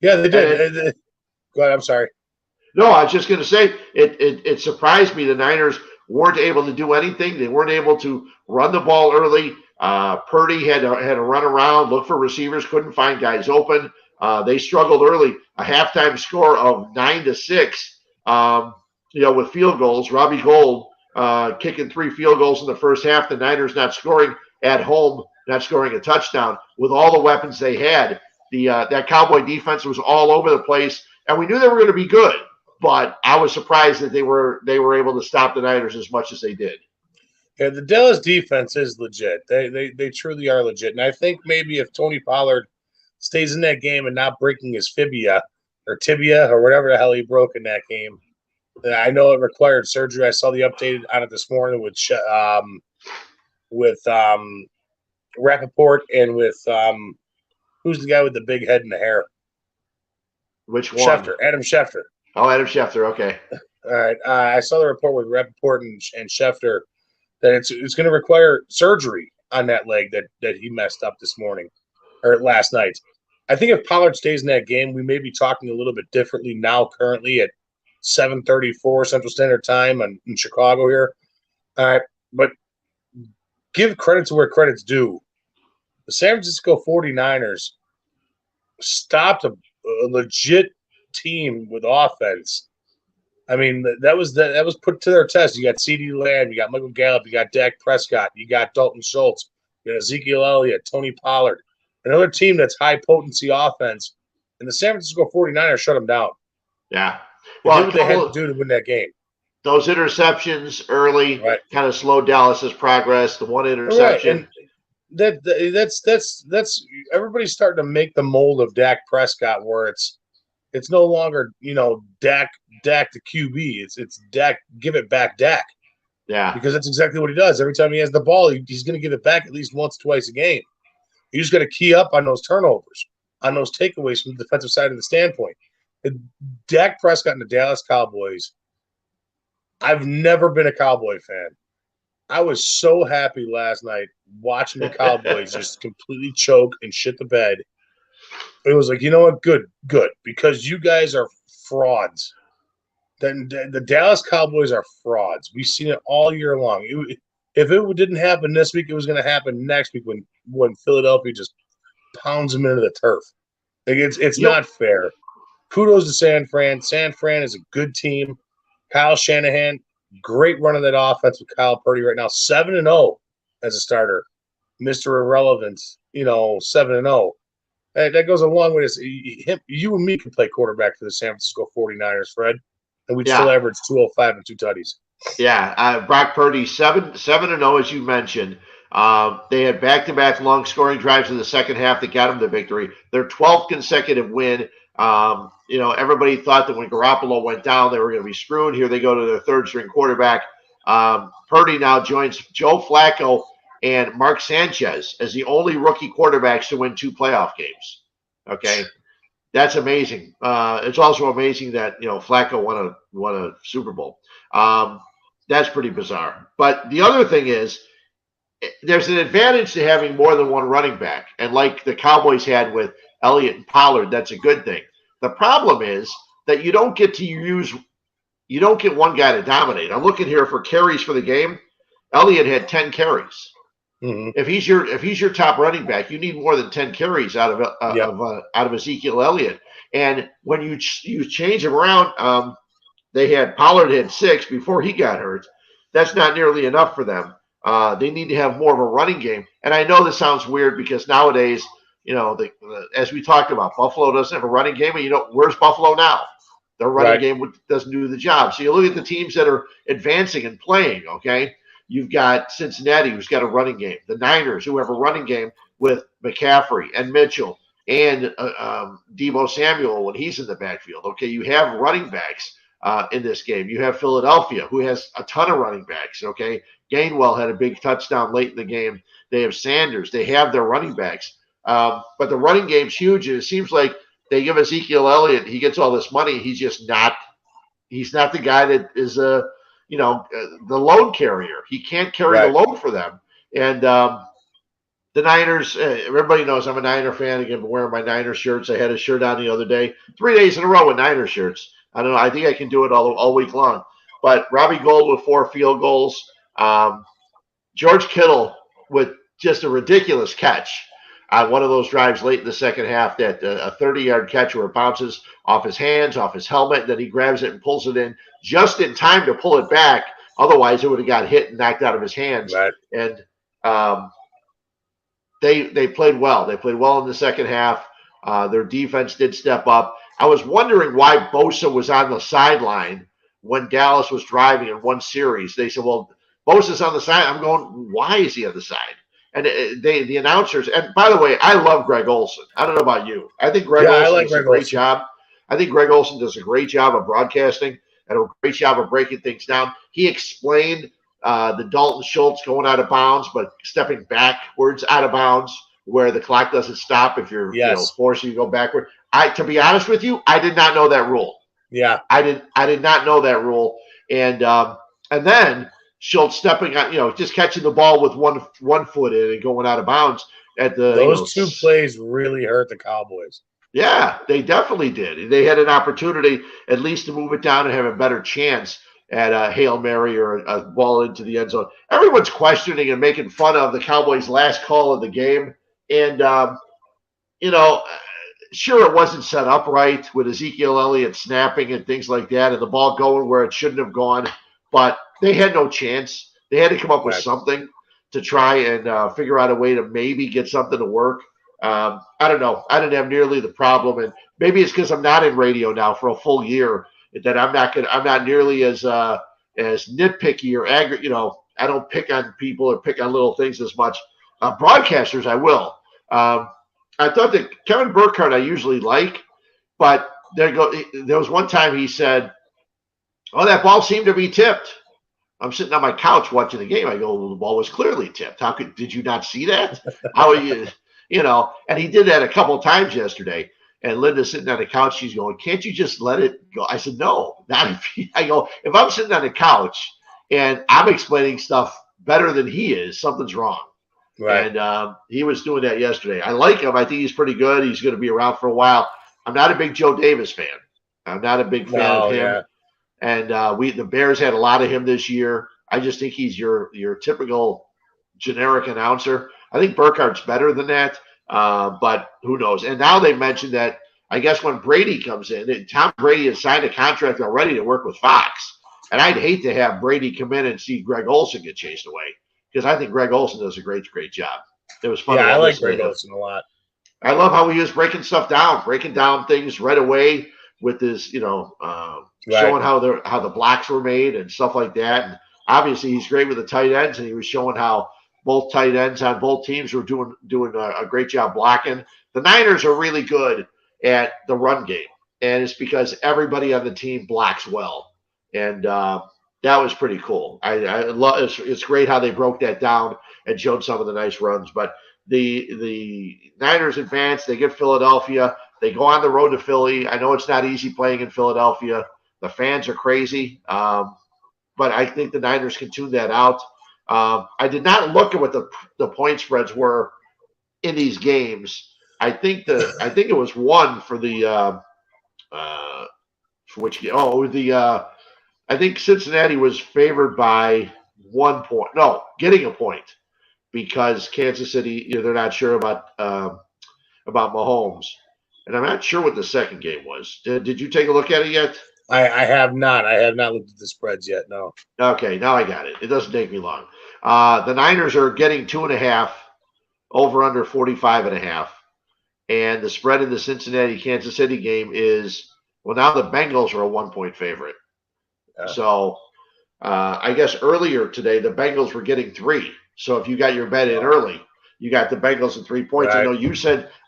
they did. Go ahead. I'm sorry. No, I was just going to say it surprised me. The Niners weren't able to do anything. They weren't able to run the ball early. Purdy had to run around, look for receivers, couldn't find guys open. They struggled early. A halftime score of 9-6. With field goals. Robbie Gould kicking 3 field goals in the first half. The Niners not scoring at home, not scoring a touchdown. With all the weapons they had, that Cowboy defense was all over the place, and we knew they were going to be good. But I was surprised that they were able to stop the Niners as much as they did. Yeah, the Dallas defense is legit. They truly are legit. And I think maybe if Tony Pollard stays in that game and not breaking his tibia or whatever the hell he broke in that game, I know it required surgery. I saw the update on it this morning with Rappaport and with who's the guy with the big head and the hair? Which one? Adam Schefter. Oh, Adam Schefter. Okay. All right. I saw the report with Rappaport and Schefter that it's going to require surgery on that leg that he messed up this morning or last night. I think if Pollard stays in that game, we may be talking a little bit differently now currently at 7:34 Central Standard Time in Chicago here. All right. But give credit to where credit's due. The San Francisco 49ers stopped a legit team with offense. I mean, that was put to their test. You got CeeDee Lamb, you got Michael Gallup, you got Dak Prescott, you got Dalton Schultz, you got Ezekiel Elliott, Tony Pollard, another team that's high potency offense, and the San Francisco 49ers shut them down. Yeah. Well, did what they had to do to win that game. Those interceptions early kind of slowed Dallas's progress. The one interception. Right. And that's everybody's starting to make the mold of Dak Prescott where it's no longer, Dak the QB. It's Dak, give it back Dak. Yeah. Because that's exactly what he does. Every time he has the ball, he's going to give it back at least once, twice a game. You just got to key up on those turnovers, on those takeaways from the defensive side of the standpoint. And Dak Prescott and the Dallas Cowboys, I've never been a Cowboy fan. I was so happy last night watching the Cowboys just completely choke and shit the bed. It was like, you know what? Good, because you guys are frauds. Then the Dallas Cowboys are frauds. We've seen it all year long. If it didn't happen this week, it was going to happen next week when Philadelphia just pounds them into the turf. Like it's not fair. Kudos to San Fran. San Fran is a good team. Kyle Shanahan, great run of that offense with Kyle Purdy right now, 7-0 as a starter. Mr. Irrelevant, 7-0. That goes a long way. You and me can play quarterback for the San Francisco 49ers, Fred, and we'd still average 205 and 2 tutties. Yeah, Brock Purdy, 7-0, as you mentioned. They had back-to-back long scoring drives in the second half that got them the victory. Their 12th consecutive win. Everybody thought that when Garoppolo went down, they were going to be screwed. Here they go to their third-string quarterback. Purdy now joins Joe Flacco and Mark Sanchez as the only rookie quarterbacks to win 2 playoff games. Okay, that's amazing. It's also amazing that Flacco won a Super Bowl. That's pretty bizarre. But the other thing is, there's an advantage to having more than one running back, and like the Cowboys had with Elliott and Pollard, that's a good thing. The problem is that you don't get one guy to dominate. I'm looking here for carries for the game. Elliott had 10 carries. Mm-hmm. If he's your top running back, you need more than 10 carries out of Ezekiel Elliott. And when you change him around, Pollard had 6 before he got hurt. That's not nearly enough for them. They need to have more of a running game. And I know this sounds weird because nowadays, as we talked about, Buffalo doesn't have a running game. And where's Buffalo now? Their running game doesn't do the job. So you look at the teams that are advancing and playing, okay? You've got Cincinnati, who's got a running game. The Niners, who have a running game with McCaffrey and Mitchell and Deebo Samuel when he's in the backfield. Okay, you have running backs in this game. You have Philadelphia, who has a ton of running backs, okay? Gainwell had a big touchdown late in the game. They have Sanders. They have their running backs. But the running game's huge, and it seems like they give Ezekiel Elliott, he gets all this money. He's just not – he's not the guy that is the load carrier. He can't carry the load for them. And the Niners, everybody knows I'm a Niner fan. Again, I'm wearing my Niner shirts. I had a shirt on the other day. 3 days in a row with Niner shirts. I don't know. I think I can do it all week long. But Robbie Gould with 4 field goals. George Kittle with just a ridiculous catch on one of those drives late in the second half, that a 30-yard catch where it bounces off his hands, off his helmet, then he grabs it and pulls it in just in time to pull it back. Otherwise, it would have got hit and knocked out of his hands. Right. And they played well. They played well in the second half. Their defense did step up. I was wondering why Bosa was on the sideline when Dallas was driving in one series. They said, well, Bosa's on the side. I'm going, why is he on the side? And the announcers, and by the way, I love Greg Olsen. I don't know about you. I think Greg Olsen does a great job. I think Greg Olsen does a great job of broadcasting and a great job of breaking things down. He explained the Dalton Schultz going out of bounds, but stepping backwards out of bounds where the clock doesn't stop if you're forcing you to go backward. To be honest with you, I did not know that rule. Yeah, I did not know that rule. And then Schultz stepping on, just catching the ball with one foot in and going out of bounds at those 2 plays really hurt the Cowboys. Yeah, they definitely did. They had an opportunity at least to move it down and have a better chance at a Hail Mary or a ball into the end zone. Everyone's questioning and making fun of the Cowboys' last call of the game. And, sure, it wasn't set up right with Ezekiel Elliott snapping and things like that and the ball going where it shouldn't have gone. But they had no chance. They had to come up with something to try and figure out a way to maybe get something to work. I don't know. I didn't have nearly the problem, and maybe it's because I'm not in radio now for a full year that I'm not nearly as nitpicky or angry. I don't pick on people or pick on little things as much. Broadcasters, I will. I thought that Kevin Burkhardt I usually like, but there was one time he said, "Oh, that ball seemed to be tipped." I'm sitting on my couch watching the game. I go, well, the ball was clearly tipped. Did you not see that? How are you? And he did that a couple of times yesterday. And Linda's sitting on the couch. She's going, can't you just let it go? I said, no, not if I go, if I'm sitting on the couch and I'm explaining stuff better than he is, something's wrong. Right. And he was doing that yesterday. I like him. I think he's pretty good. He's going to be around for a while. I'm not a big Joe Davis fan. I'm not a big fan of him. Yeah. And the Bears had a lot of him this year. I just think he's your typical generic announcer. I think Burkhardt's better than that, but who knows? And now they mentioned that I guess when Brady comes in, Tom Brady has signed a contract already to work with Fox. And I'd hate to have Brady come in and see Greg Olson get chased away, because I think Greg Olson does a great job. It was fun. Yeah, I like Greg Olson a lot. I love how he was breaking stuff down, breaking down things right away with his, showing how the blocks were made and stuff like that. And obviously he's great with the tight ends, and he was showing how both tight ends on both teams were doing a great job blocking. The Niners are really good at the run game, and it's because everybody on the team blocks well. And that was pretty cool. I love it's great how they broke that down and showed some of the nice runs. But the Niners advance. They get Philadelphia. They go on the road to Philly. I know it's not easy playing in Philadelphia. The fans are crazy, but I think the Niners can tune that out. I did not look at what the point spreads were in these games. I think it was one for the for which game? I think Cincinnati was favored by 1 point. No, getting a point, because Kansas City, they're not sure about Mahomes, and I'm not sure what the second game was. Did you take a look at it yet? I have not. I have not looked at the spreads yet. No. Okay, now I got it. It doesn't take me long. The Niners are getting 2.5, over under 45.5, and the spread in the Cincinnati Kansas City game is, well, now the Bengals are a 1 point favorite. So I guess earlier today the Bengals were getting 3. So if you got your bet in early, you got the Bengals at 3 points. Right. I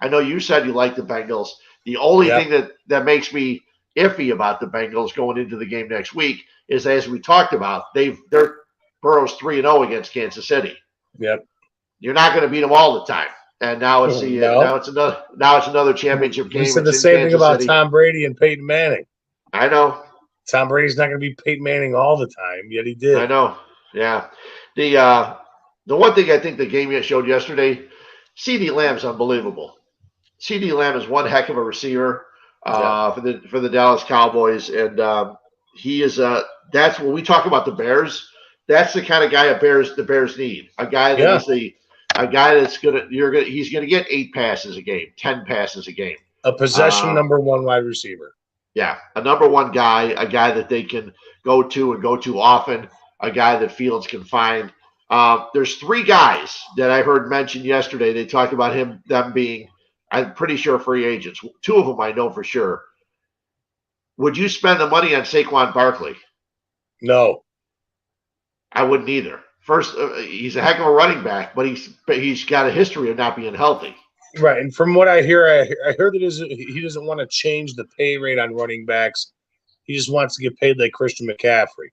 know you said you like the Bengals. The only thing that makes me iffy about the Bengals going into the game next week is, as we talked about, they're Burrow's 3-0 against Kansas City. Yep. You're not going to beat them all the time. And now it's another championship game. We said the same thing about Tom Brady and Peyton Manning. I know. Tom Brady's not going to be Peyton Manning all the time, yet he did. I know. Yeah. The one thing I think the game showed yesterday, CeeDee Lamb's unbelievable. CeeDee Lamb is one heck of a receiver for the Dallas Cowboys, and he is that's when we talk about the Bears. That's the kind of guy the Bears need. A guy that is a guy that's he's gonna get 8 passes a game, 10 passes a game. A possession number one wide receiver. Yeah, a number one guy, a guy that they can go to often, a guy that Fields can find. There's 3 guys that I heard mentioned yesterday. They talked about them being, I'm pretty sure, free agents. 2 of them I know for sure. Would you spend the money on Saquon Barkley? No. I wouldn't either. First, he's a heck of a running back, but he's got a history of not being healthy. Right, and from what I hear, I heard that he doesn't want to change the pay rate on running backs. He just wants to get paid like Christian McCaffrey.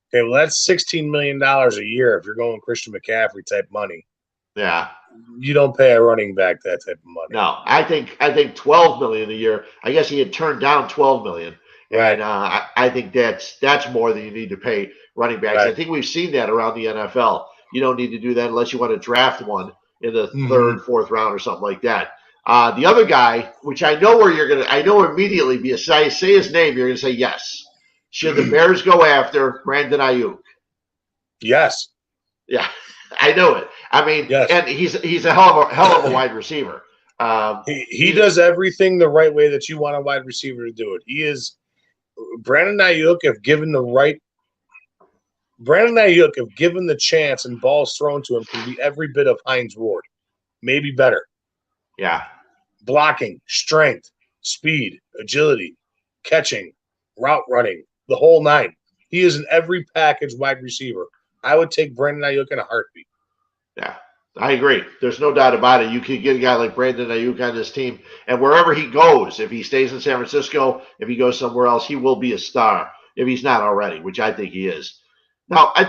Okay, well, that's $16 million a year if you're going Christian McCaffrey type money. Yeah. You don't pay a running back that type of money. No, I think $12 million a year. I guess he had turned down $12 million. Right. And I think that's more than you need to pay running backs. Right. I think we've seen that around the NFL. You don't need to do that unless you want to draft one in the 3rd, 4th round or something like that. The other guy, which I know immediately, say his name, you're going to say yes. Should the Bears go after Brandon Ayuk? Yes. Yeah, I know it. I mean, yes. And he's a hell of a wide receiver. He does everything the right way that you want a wide receiver to do it. He is Brandon Ayuk, if given the chance and balls thrown to him, can be every bit of Hines Ward, maybe better. Yeah. Blocking, strength, speed, agility, catching, route running, the whole 9. He is an every package wide receiver. I would take Brandon Ayuk in a heartbeat. Yeah, I agree. There's no doubt about it. You can get a guy like Brandon Ayuk on this team, and wherever he goes, if he stays in San Francisco, if he goes somewhere else, he will be a star, if he's not already, which I think he is. Now, I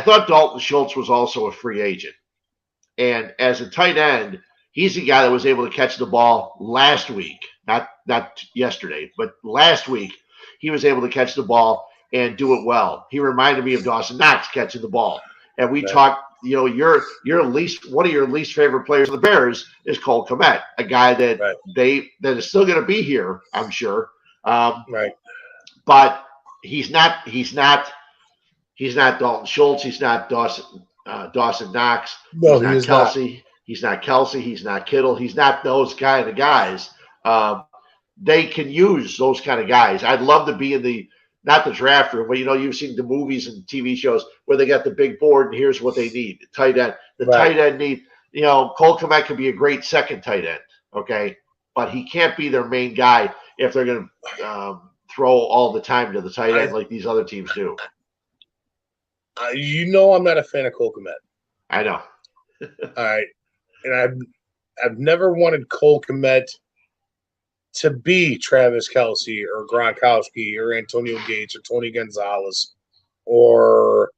thought Dalton Schultz was also a free agent. And as a tight end, he's a guy that was able to catch the ball last week, not yesterday, but last week. He was able to catch the ball and do it well. He reminded me of Dawson Knox catching the ball. And we Right. talked, your one of your least favorite players of the Bears is Cole Kmet, a guy that Right. that is still going to be here, I'm sure. Right. But he's not Dalton Schultz. He's not Dawson Knox. No, He's he not is not. Kelsey. He's not Kelsey. He's not Kittle. He's not those kind of guys. They can use those kind of guys. I'd love to be in not the draft room, but you've seen the movies and TV shows where they got the big board and here's what they need. Tight end. The Right. tight end need, Cole Kmet could be a great second tight end. Okay. But he can't be their main guy if they're going to throw all the time to the tight end like these other teams do. I'm not a fan of Cole Kmet. I know. All right. And I've never wanted Cole Kmet to be Travis Kelce or Gronkowski or Antonio Gates or Tony Gonzalez or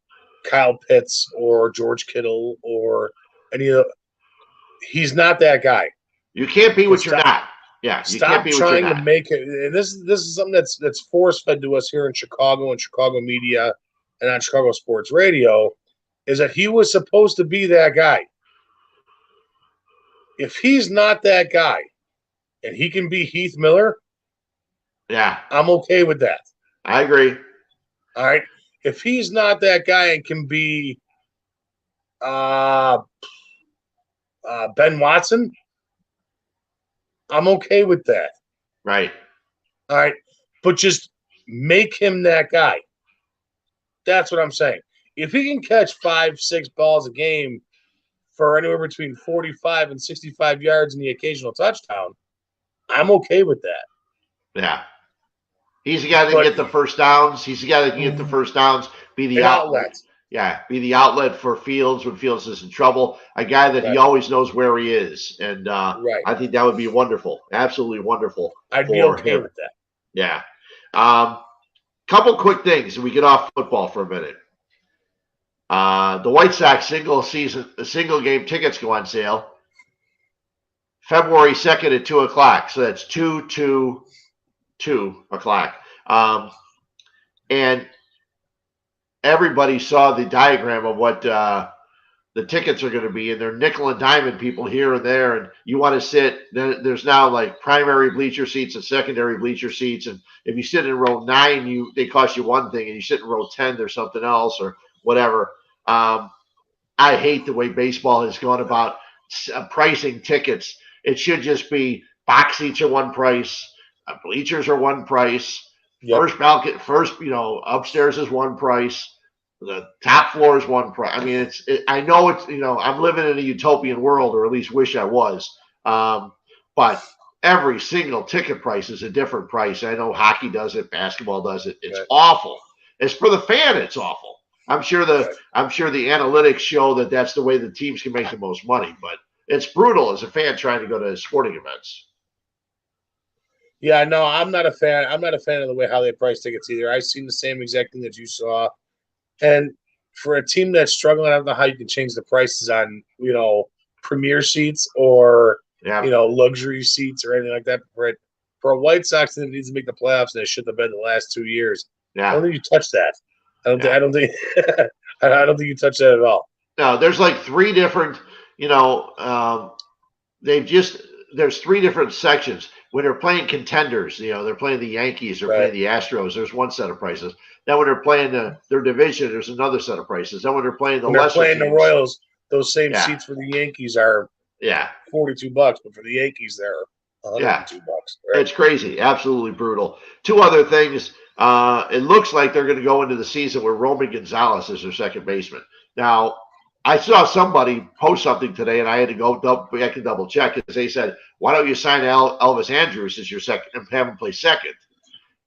Kyle Pitts or George Kittle or any of the – he's not that guy. You can't be what you're not. Yeah, you stop can't be what you're trying not. to make it. And this is something that's force fed to us here in Chicago and Chicago media and on Chicago Sports Radio, is that he was supposed to be that guy. If he's not that guy, and he can be Heath Miller, yeah, I'm okay with that. I agree. All right. If he's not that guy and can be Ben Watson, I'm okay with that. Right. All right. But just make him that guy. That's what I'm saying. If he can catch 5-6 balls a game for anywhere between 45 and 65 yards and the occasional touchdown, I'm okay with that. Yeah. He's the guy that can get the first downs. He's the guy that can get the first downs, be the outlet. Yeah, be the outlet for Fields when Fields is in trouble. A guy that he always knows where he is. And I think that would be wonderful. Absolutely wonderful. I'd be okay with that. Yeah. Couple quick things, and we get off football for a minute. The White Sox single game tickets go on sale February 2nd at 2 o'clock. So that's 2 o'clock. And everybody saw the diagram of what the tickets are going to be, and they're nickel and diamond people here and there. And you want to sit, there's now like primary bleacher seats and secondary bleacher seats. And if you sit in row 9, they cost you one thing, and you sit in row 10, there's something else or whatever. I hate the way baseball has gone about pricing tickets. It should just be box seats are one price, bleachers are one price, first balcony, upstairs is one price, the top floor is one price. I mean, I know it's I'm living in a utopian world, or at least wish I was. But every single ticket price is a different price. I know hockey does it, basketball does it. It's awful. It's for the fan. It's awful. I'm sure the analytics show that that's the way the teams can make the most money, but it's brutal as a fan trying to go to sporting events. Yeah, no, I'm not a fan. I'm not a fan of the way how they price tickets either. I've seen the same exact thing that you saw. And for a team that's struggling, I don't know how you can change the prices on, premier seats or, luxury seats or anything like that. For a White Sox that needs to make the playoffs, and they should have been the last 2 years. I don't think you touch that. I don't think you touch that at all. No, there's like 3 different, there's 3 different sections. When they're playing contenders, they're playing the Yankees or playing the Astros, there's one set of prices. Then when they're playing their division, there's another set of prices. Then when they're playing the Royals, those same seats for the Yankees are $42, but for the Yankees they're $102. Right? It's crazy, absolutely brutal. 2 other things. It looks like they're going to go into the season where Roman Gonzalez is their second baseman. Now, I saw somebody post something today, and I had to go double check because they said, "Why don't you sign Elvis Andrus as your second and have him play second,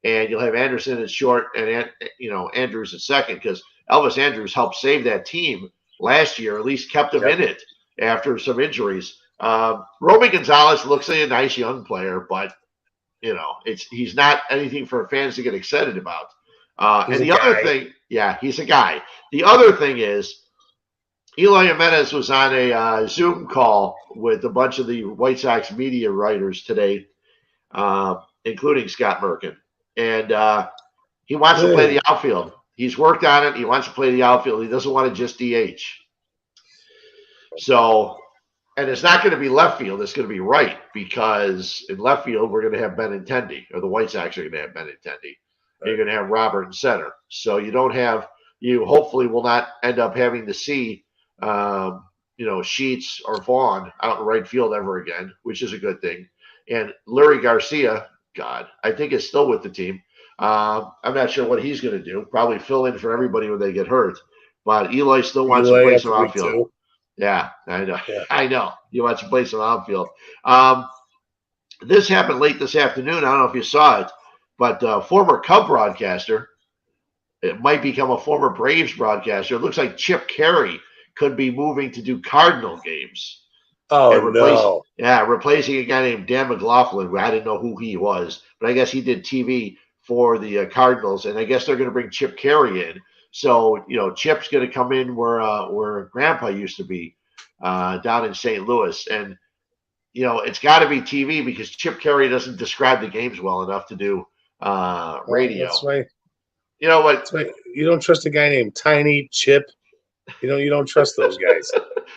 and you'll have Anderson at short and Andrus at second because Elvis Andrus helped save that team last year, at least kept them in it after some injuries." Roman Gonzalez looks like a nice young player, but he's not anything for fans to get excited about. And the other thing, he's a guy. The other thing is, Eloy Jimenez was on a Zoom call with a bunch of the White Sox media writers today, including Scott Merkin. And he wants to play the outfield. He's worked on it. He wants to play the outfield. He doesn't want to just DH. So, and it's not going to be left field. It's going to be right, because in left field, we're going to have Benintendi, or the White Sox are going to have Benintendi. Right. You're going to have Robert in center. So you hopefully will not end up having to see, Sheets or Vaughn out in right field ever again, which is a good thing. And Larry Garcia, God, I think is still with the team. I'm not sure what he's going to do. Probably fill in for everybody when they get hurt. But Eloy still wants to play some outfield. Yeah, I know. Yeah. I know. He wants to play some outfield. This happened late this afternoon. I don't know if you saw it, but former Cub broadcaster, it might become a former Braves broadcaster. It looks like Chip Carey could be moving to do Cardinal games. Oh, no. Yeah, replacing a guy named Dan McLaughlin. I didn't know who he was, but I guess he did TV for the Cardinals, and I guess they're going to bring Chip Carey in. So, Chip's going to come in where Grandpa used to be, down in St. Louis. And, it's got to be TV, because Chip Carey doesn't describe the games well enough to do radio. That's right. You know what? That's right. You don't trust a guy named Tiny, Chip. You don't trust those guys.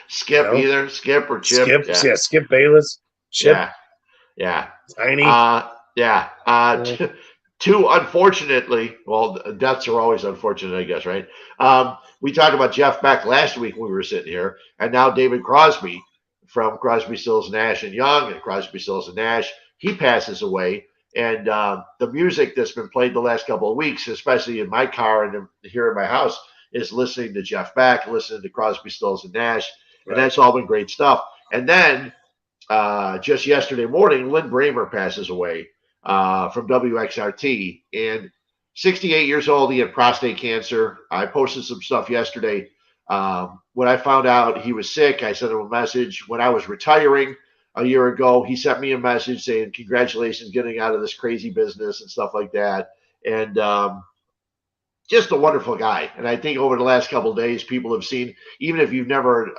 Skip either. Skip or Chip. Skip Bayless. Chip. Yeah. Tiny. Two, unfortunately, well, deaths are always unfortunate, I guess, right? We talked about Jeff Beck last week when we were sitting here, and now David Crosby from Crosby, Stills, Nash and Young, and Crosby, Stills and Nash, he passes away. And the music that's been played the last couple of weeks, especially in my car and here in my house, is listening to Jeff Beck, listening to Crosby, Stills and Nash, and that's all been great stuff. And then just yesterday morning, Lynn Bramer passes away. From WXRT, and 68 years old. He had prostate cancer. I posted some stuff yesterday. When I found out he was sick, I sent him a message. When I was retiring a year ago, he sent me a message saying, congratulations getting out of this crazy business and stuff like that. And just a wonderful guy. And I think over the last couple of days, people have seen, even if you've never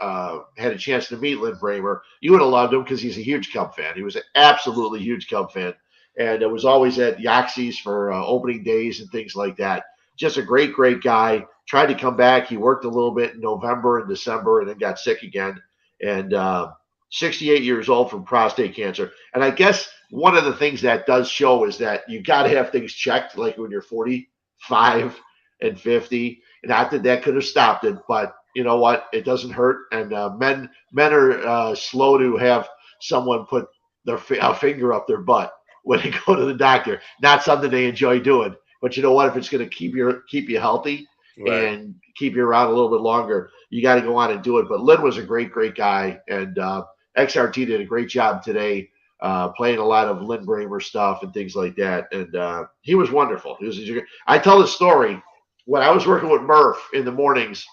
had a chance to meet Lynn Bramer, you would have loved him because he's a huge Cub fan. He was an absolutely huge Cub fan. And it was always at Yaxie's for opening days and things like that. Just a great, great guy. Tried to come back. He worked a little bit in November and December and then got sick again. And 68 years old from prostate cancer. And I guess one of the things that does show is that you got to have things checked, like when you're 45 and 50. And not that could have stopped it, but you know what? It doesn't hurt. And men are slow to have someone put their finger up their butt when they go to the doctor. Not something they enjoy doing, but you know what? If it's going to keep you healthy and keep you around a little bit longer, you got to go on and do it. But Lynn was a great, great guy, and XRT did a great job today, playing a lot of Lynn Bramer stuff and things like that. And he was wonderful. I tell the story when I was working with Murph in the mornings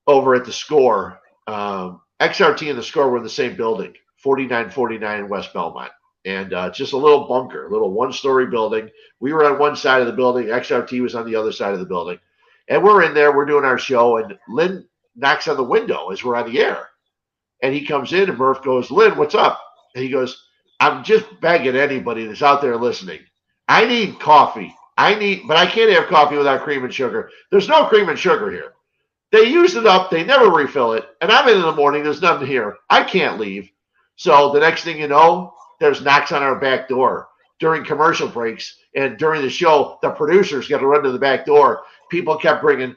over at the Score. XRT and the Score were in the same building, 4949 West Belmont. And just a little bunker, a little one-story building. We were on one side of the building. XRT was on the other side of the building. And we're in there. We're doing our show. And Lynn knocks on the window as we're on the air. And he comes in, and Murph goes, Lynn, what's up? And he goes, I'm just begging anybody that's out there listening. I need coffee. But I can't have coffee without cream and sugar. There's no cream and sugar here. They use it up. They never refill it. And I'm in the morning. There's nothing here. I can't leave. So the next thing you know, there's knocks on our back door during commercial breaks, and during the show, the producers got to run to the back door. People kept bringing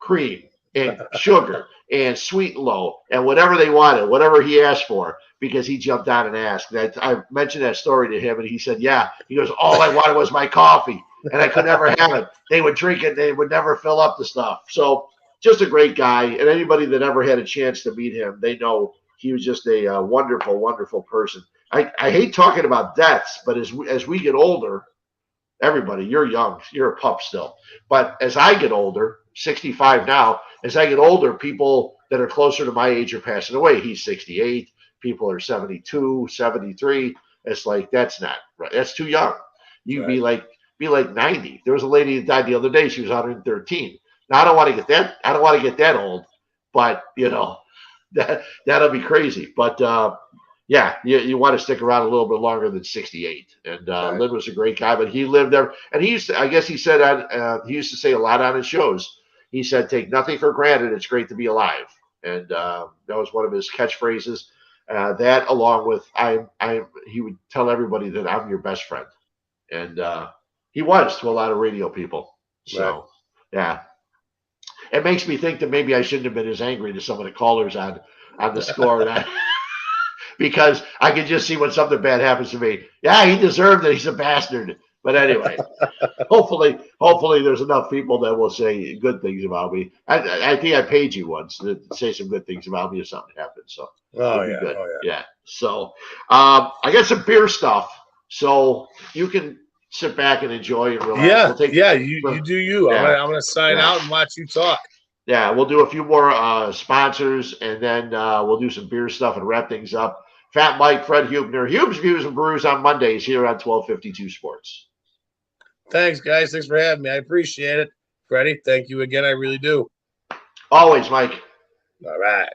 cream and sugar and sweet and low and whatever they wanted, whatever he asked for, because he jumped on and asked. And I mentioned that story to him, and he said, yeah. He goes, all I wanted was my coffee, and I could never have it. They would drink it. They would never fill up the stuff. So just a great guy, and anybody that ever had a chance to meet him, they know he was just a wonderful, wonderful person. I hate talking about deaths, but as we get older, everybody, you're young, you're a pup still. But as I get older, 65 now, as I get older, people that are closer to my age are passing away. He's 68. People are 72, 73. It's like, that's not right. That's too young. You'd be like 90. There was a lady that died the other day. She was 113. Now I don't want to get that old, but you know, that'll be crazy. But Yeah, you want to stick around a little bit longer than 68. And Right. Lynn was a great guy, but he lived there. And he used to, I guess he said he used to say a lot on his shows. He said, "Take nothing for granted. It's great to be alive." And that was one of his catchphrases. That, along with he would tell everybody that I'm your best friend, and he was to a lot of radio people. So Right. yeah, it makes me think that maybe I shouldn't have been as angry to some of the callers on the score. Because I can just see when something bad happens to me. Yeah, he deserved it. He's a bastard. But anyway, hopefully there's enough people that will say good things about me. I think I paid you once to say some good things about me if something happens. So Oh, it'll be yeah. good. Oh, yeah. Yeah. So I got some beer stuff, so you can sit back and enjoy and relax. Yeah. You do you. Yeah. I'm gonna sign out and watch you talk. Yeah, we'll do a few more sponsors, and then we'll do some beer stuff and wrap things up. Fat Mike, Fred Huebner, Huebs, Views, and Brews on Mondays here on 1252 Sports. Thanks, guys. Thanks for having me. I appreciate it. Freddie, thank you again. I really do. Always, Mike. All right.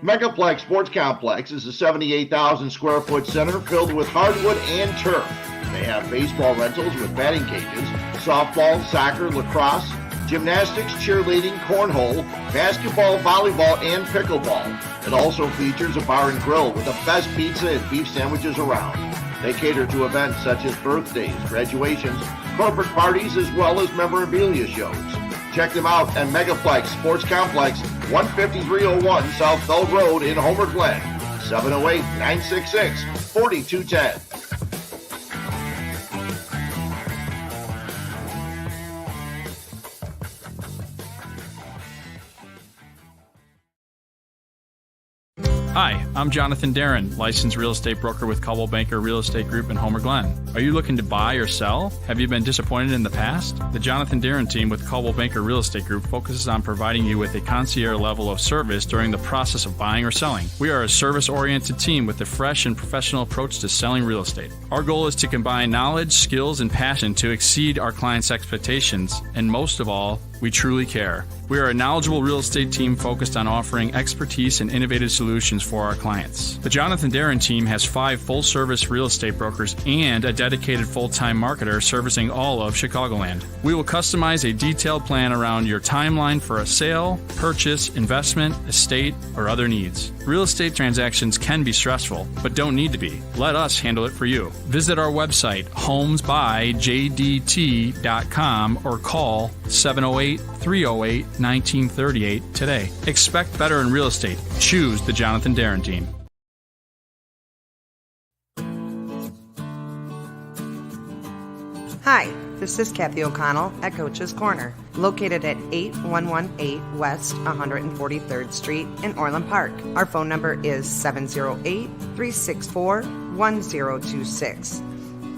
Megaplex Sports Complex is a 78,000 square foot center filled with hardwood and turf. They have baseball rentals with batting cages, softball, soccer, lacrosse, gymnastics, cheerleading, cornhole, basketball, volleyball, and pickleball. It also features a bar and grill with the best pizza and beef sandwiches around. They cater to events such as birthdays, graduations, corporate parties, as well as memorabilia shows. Check them out at Megaplex Sports Complex, 15301 South Bell Road in Homer Glen, 708-966-4210. Hi, I'm Jonathan Darren, licensed real estate broker with Coldwell Banker Real Estate Group in Homer Glen. Are you looking to buy or sell? Have you been disappointed in the past? The Jonathan Darren team with Coldwell Banker Real Estate Group focuses on providing you with a concierge level of service during the process of buying or selling. We are a service-oriented team with a fresh and professional approach to selling real estate. Our goal is to combine knowledge, skills, and passion to exceed our clients' expectations, and most of all, we truly care. We are a knowledgeable real estate team focused on offering expertise and innovative solutions for our clients. The Jonathan Darren team has 5 full-service real estate brokers and a dedicated full-time marketer servicing all of Chicagoland. We will customize a detailed plan around your timeline for a sale, purchase, investment, estate, or other needs. Real estate transactions can be stressful, but don't need to be. Let us handle it for you. Visit our website, homesbyjdt.com, or call 708-308-1938 today. Expect better in real estate. Choose the Jonathan Darren team. Hi, this is Kathy O'Connell at Coach's Corner, located at 8118 West 143rd Street in Orland Park. Our phone number is 708-364-1026.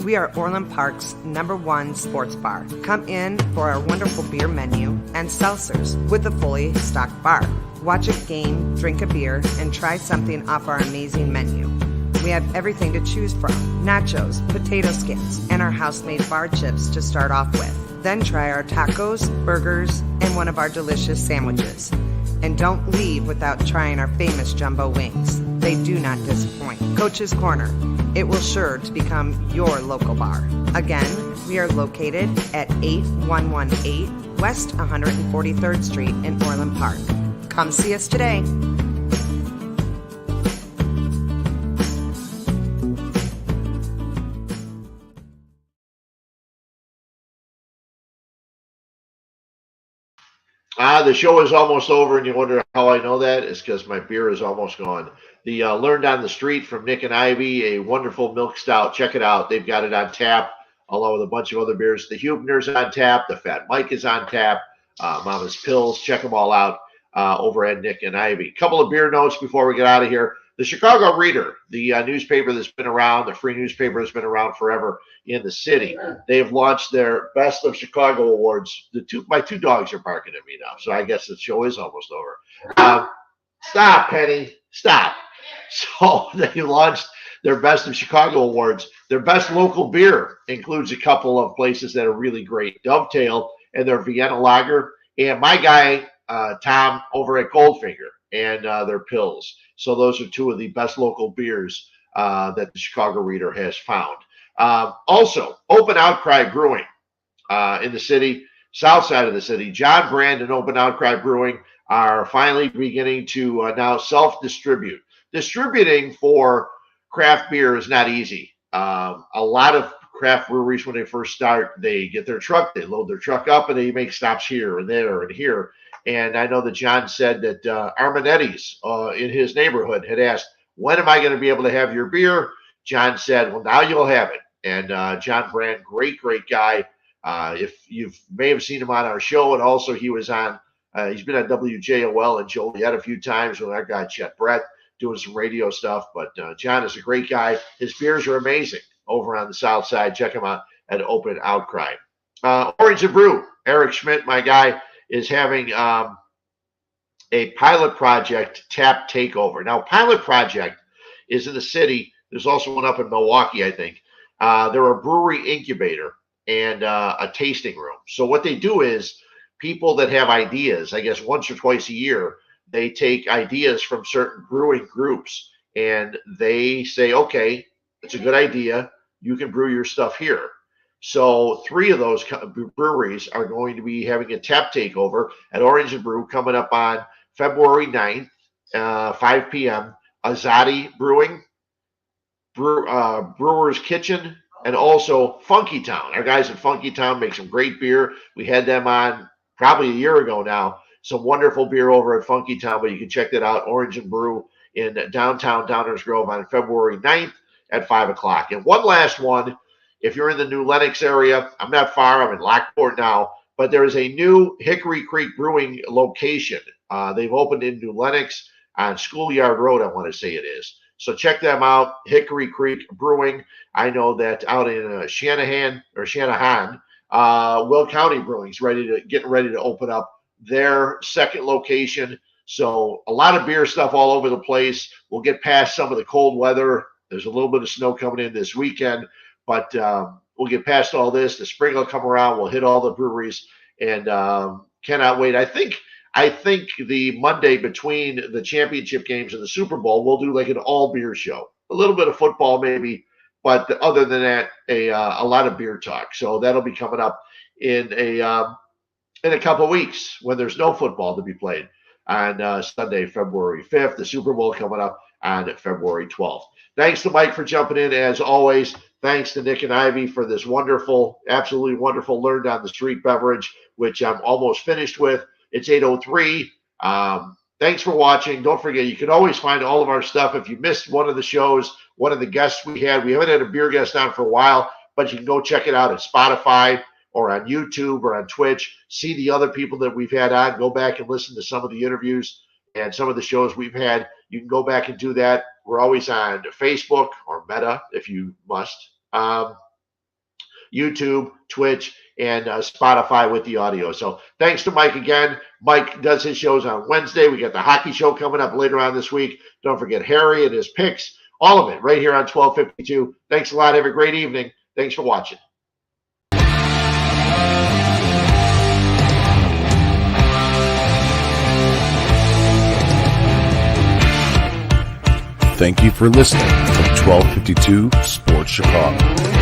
We are Orland Park's #1 sports bar. Come in for our wonderful beer menu and seltzers with a fully stocked bar. Watch a game, drink a beer, and try something off our amazing menu. We have everything to choose from: nachos, potato skins, and our house-made bar chips to start off with. Then try our tacos, burgers, and one of our delicious sandwiches. And don't leave without trying our famous jumbo wings. They do not disappoint. Coach's Corner. It will sure to become your local bar. Again, we are located at 8118 West 143rd Street in Orland Park. Come see us today. The show is almost over, and you wonder how I know that. It's because my beer is almost gone. The Learned on the Street from Nick and Ivy, a wonderful milk stout. Check it out. They've got it on tap, along with a bunch of other beers. The Huebner's on tap. The Fat Mike is on tap. Mama's Pills. Check them all out over at Nick and Ivy. A couple of beer notes before we get out of here. The Chicago Reader, the newspaper that's been around, the free newspaper that's been around forever in the city. They have launched their Best of Chicago Awards. My two dogs are barking at me now, so I guess the show is almost over. Stop, Penny. Stop. So they launched their Best of Chicago Awards. Their best local beer includes a couple of places that are really great. Dovetail and their Vienna Lager. And my guy, Tom, over at Goldfinger. and their pills. So those are two of the best local beers that the Chicago Reader has found. Also, Open Outcry Brewing in the city, south side of the city. John Brand and Open Outcry Brewing are finally beginning to now self-distribute. Distributing for craft beer is not easy. A lot of craft breweries, when they first start, they get their truck, they load their truck up, and they make stops here and there and here. And I know that John said that Armanetti's in his neighborhood had asked, when am I going to be able to have your beer? John said, well, now you'll have it. And John Brand, great guy. If you may have seen him on our show, and also he was on, he's been on WJOL and Joliet a few times with our guy Chet Brett doing some radio stuff. But John is a great guy. His beers are amazing over on the south side. Check him out at Open Outcry. Orange and Brew, Eric Schmidt, my guy, is having a pilot project tap takeover. Now, pilot project is in the city. There's also one up in Milwaukee, I think. They're a brewery incubator and a tasting room. So what they do is people that have ideas, I guess once or twice a year, they take ideas from certain brewing groups and they say, okay, it's a good idea. You can brew your stuff here. So 3 of those breweries are going to be having a tap takeover at Orange and Brew coming up on February 9th, 5 p.m. Azadi Brewing, Brewer's Kitchen, and also Funky Town. Our guys at Funky Town make some great beer. We had them on probably a year ago now. Some wonderful beer over at Funky Town, but you can check that out, Orange and Brew in downtown Downers Grove on February 9th at 5 o'clock. And one last one, if you're in the New Lenox area, I'm not far, I'm in Lockport now, but there is a new Hickory Creek Brewing location. They've opened in New Lenox on Schoolyard Road, I want to say it is. So check them out, Hickory Creek Brewing. I know that out in Shanahan, Will County Brewing's getting ready to open up their second location. So a lot of beer stuff all over the place. We'll get past some of the cold weather. There's a little bit of snow coming in this weekend, but we'll get past all this. The spring will come around. We'll hit all the breweries, and cannot wait. I think the Monday between the championship games and the Super Bowl, we'll do like an all beer show. A little bit of football maybe, but other than that, a lot of beer talk. So that'll be coming up in a couple of weeks when there's no football to be played on Sunday, February 5th. The Super Bowl coming up on February 12th. Thanks to Mike for jumping in as always. Thanks to Nick and Ivy for this wonderful, absolutely wonderful Learned on the Street beverage, which I'm almost finished with. It's 8:03. Thanks for watching. Don't forget, you can always find all of our stuff. If you missed one of the shows, one of the guests we haven't had a beer guest on for a while, but you can go check it out at Spotify or on YouTube or on Twitch. See the other people that we've had on. Go back and listen to some of the interviews and some of the shows we've had. You can go back and do that. We're always on Facebook or Meta, if you must. YouTube, Twitch, and Spotify with the audio. So thanks to Mike again. Mike does his shows on Wednesday. We got the hockey show coming up later on this week. Don't forget Harry and his picks. All of it right here on 1252. Thanks a lot. Have a great evening. Thanks for watching. Thank you for listening to 1252 Sports Chicago.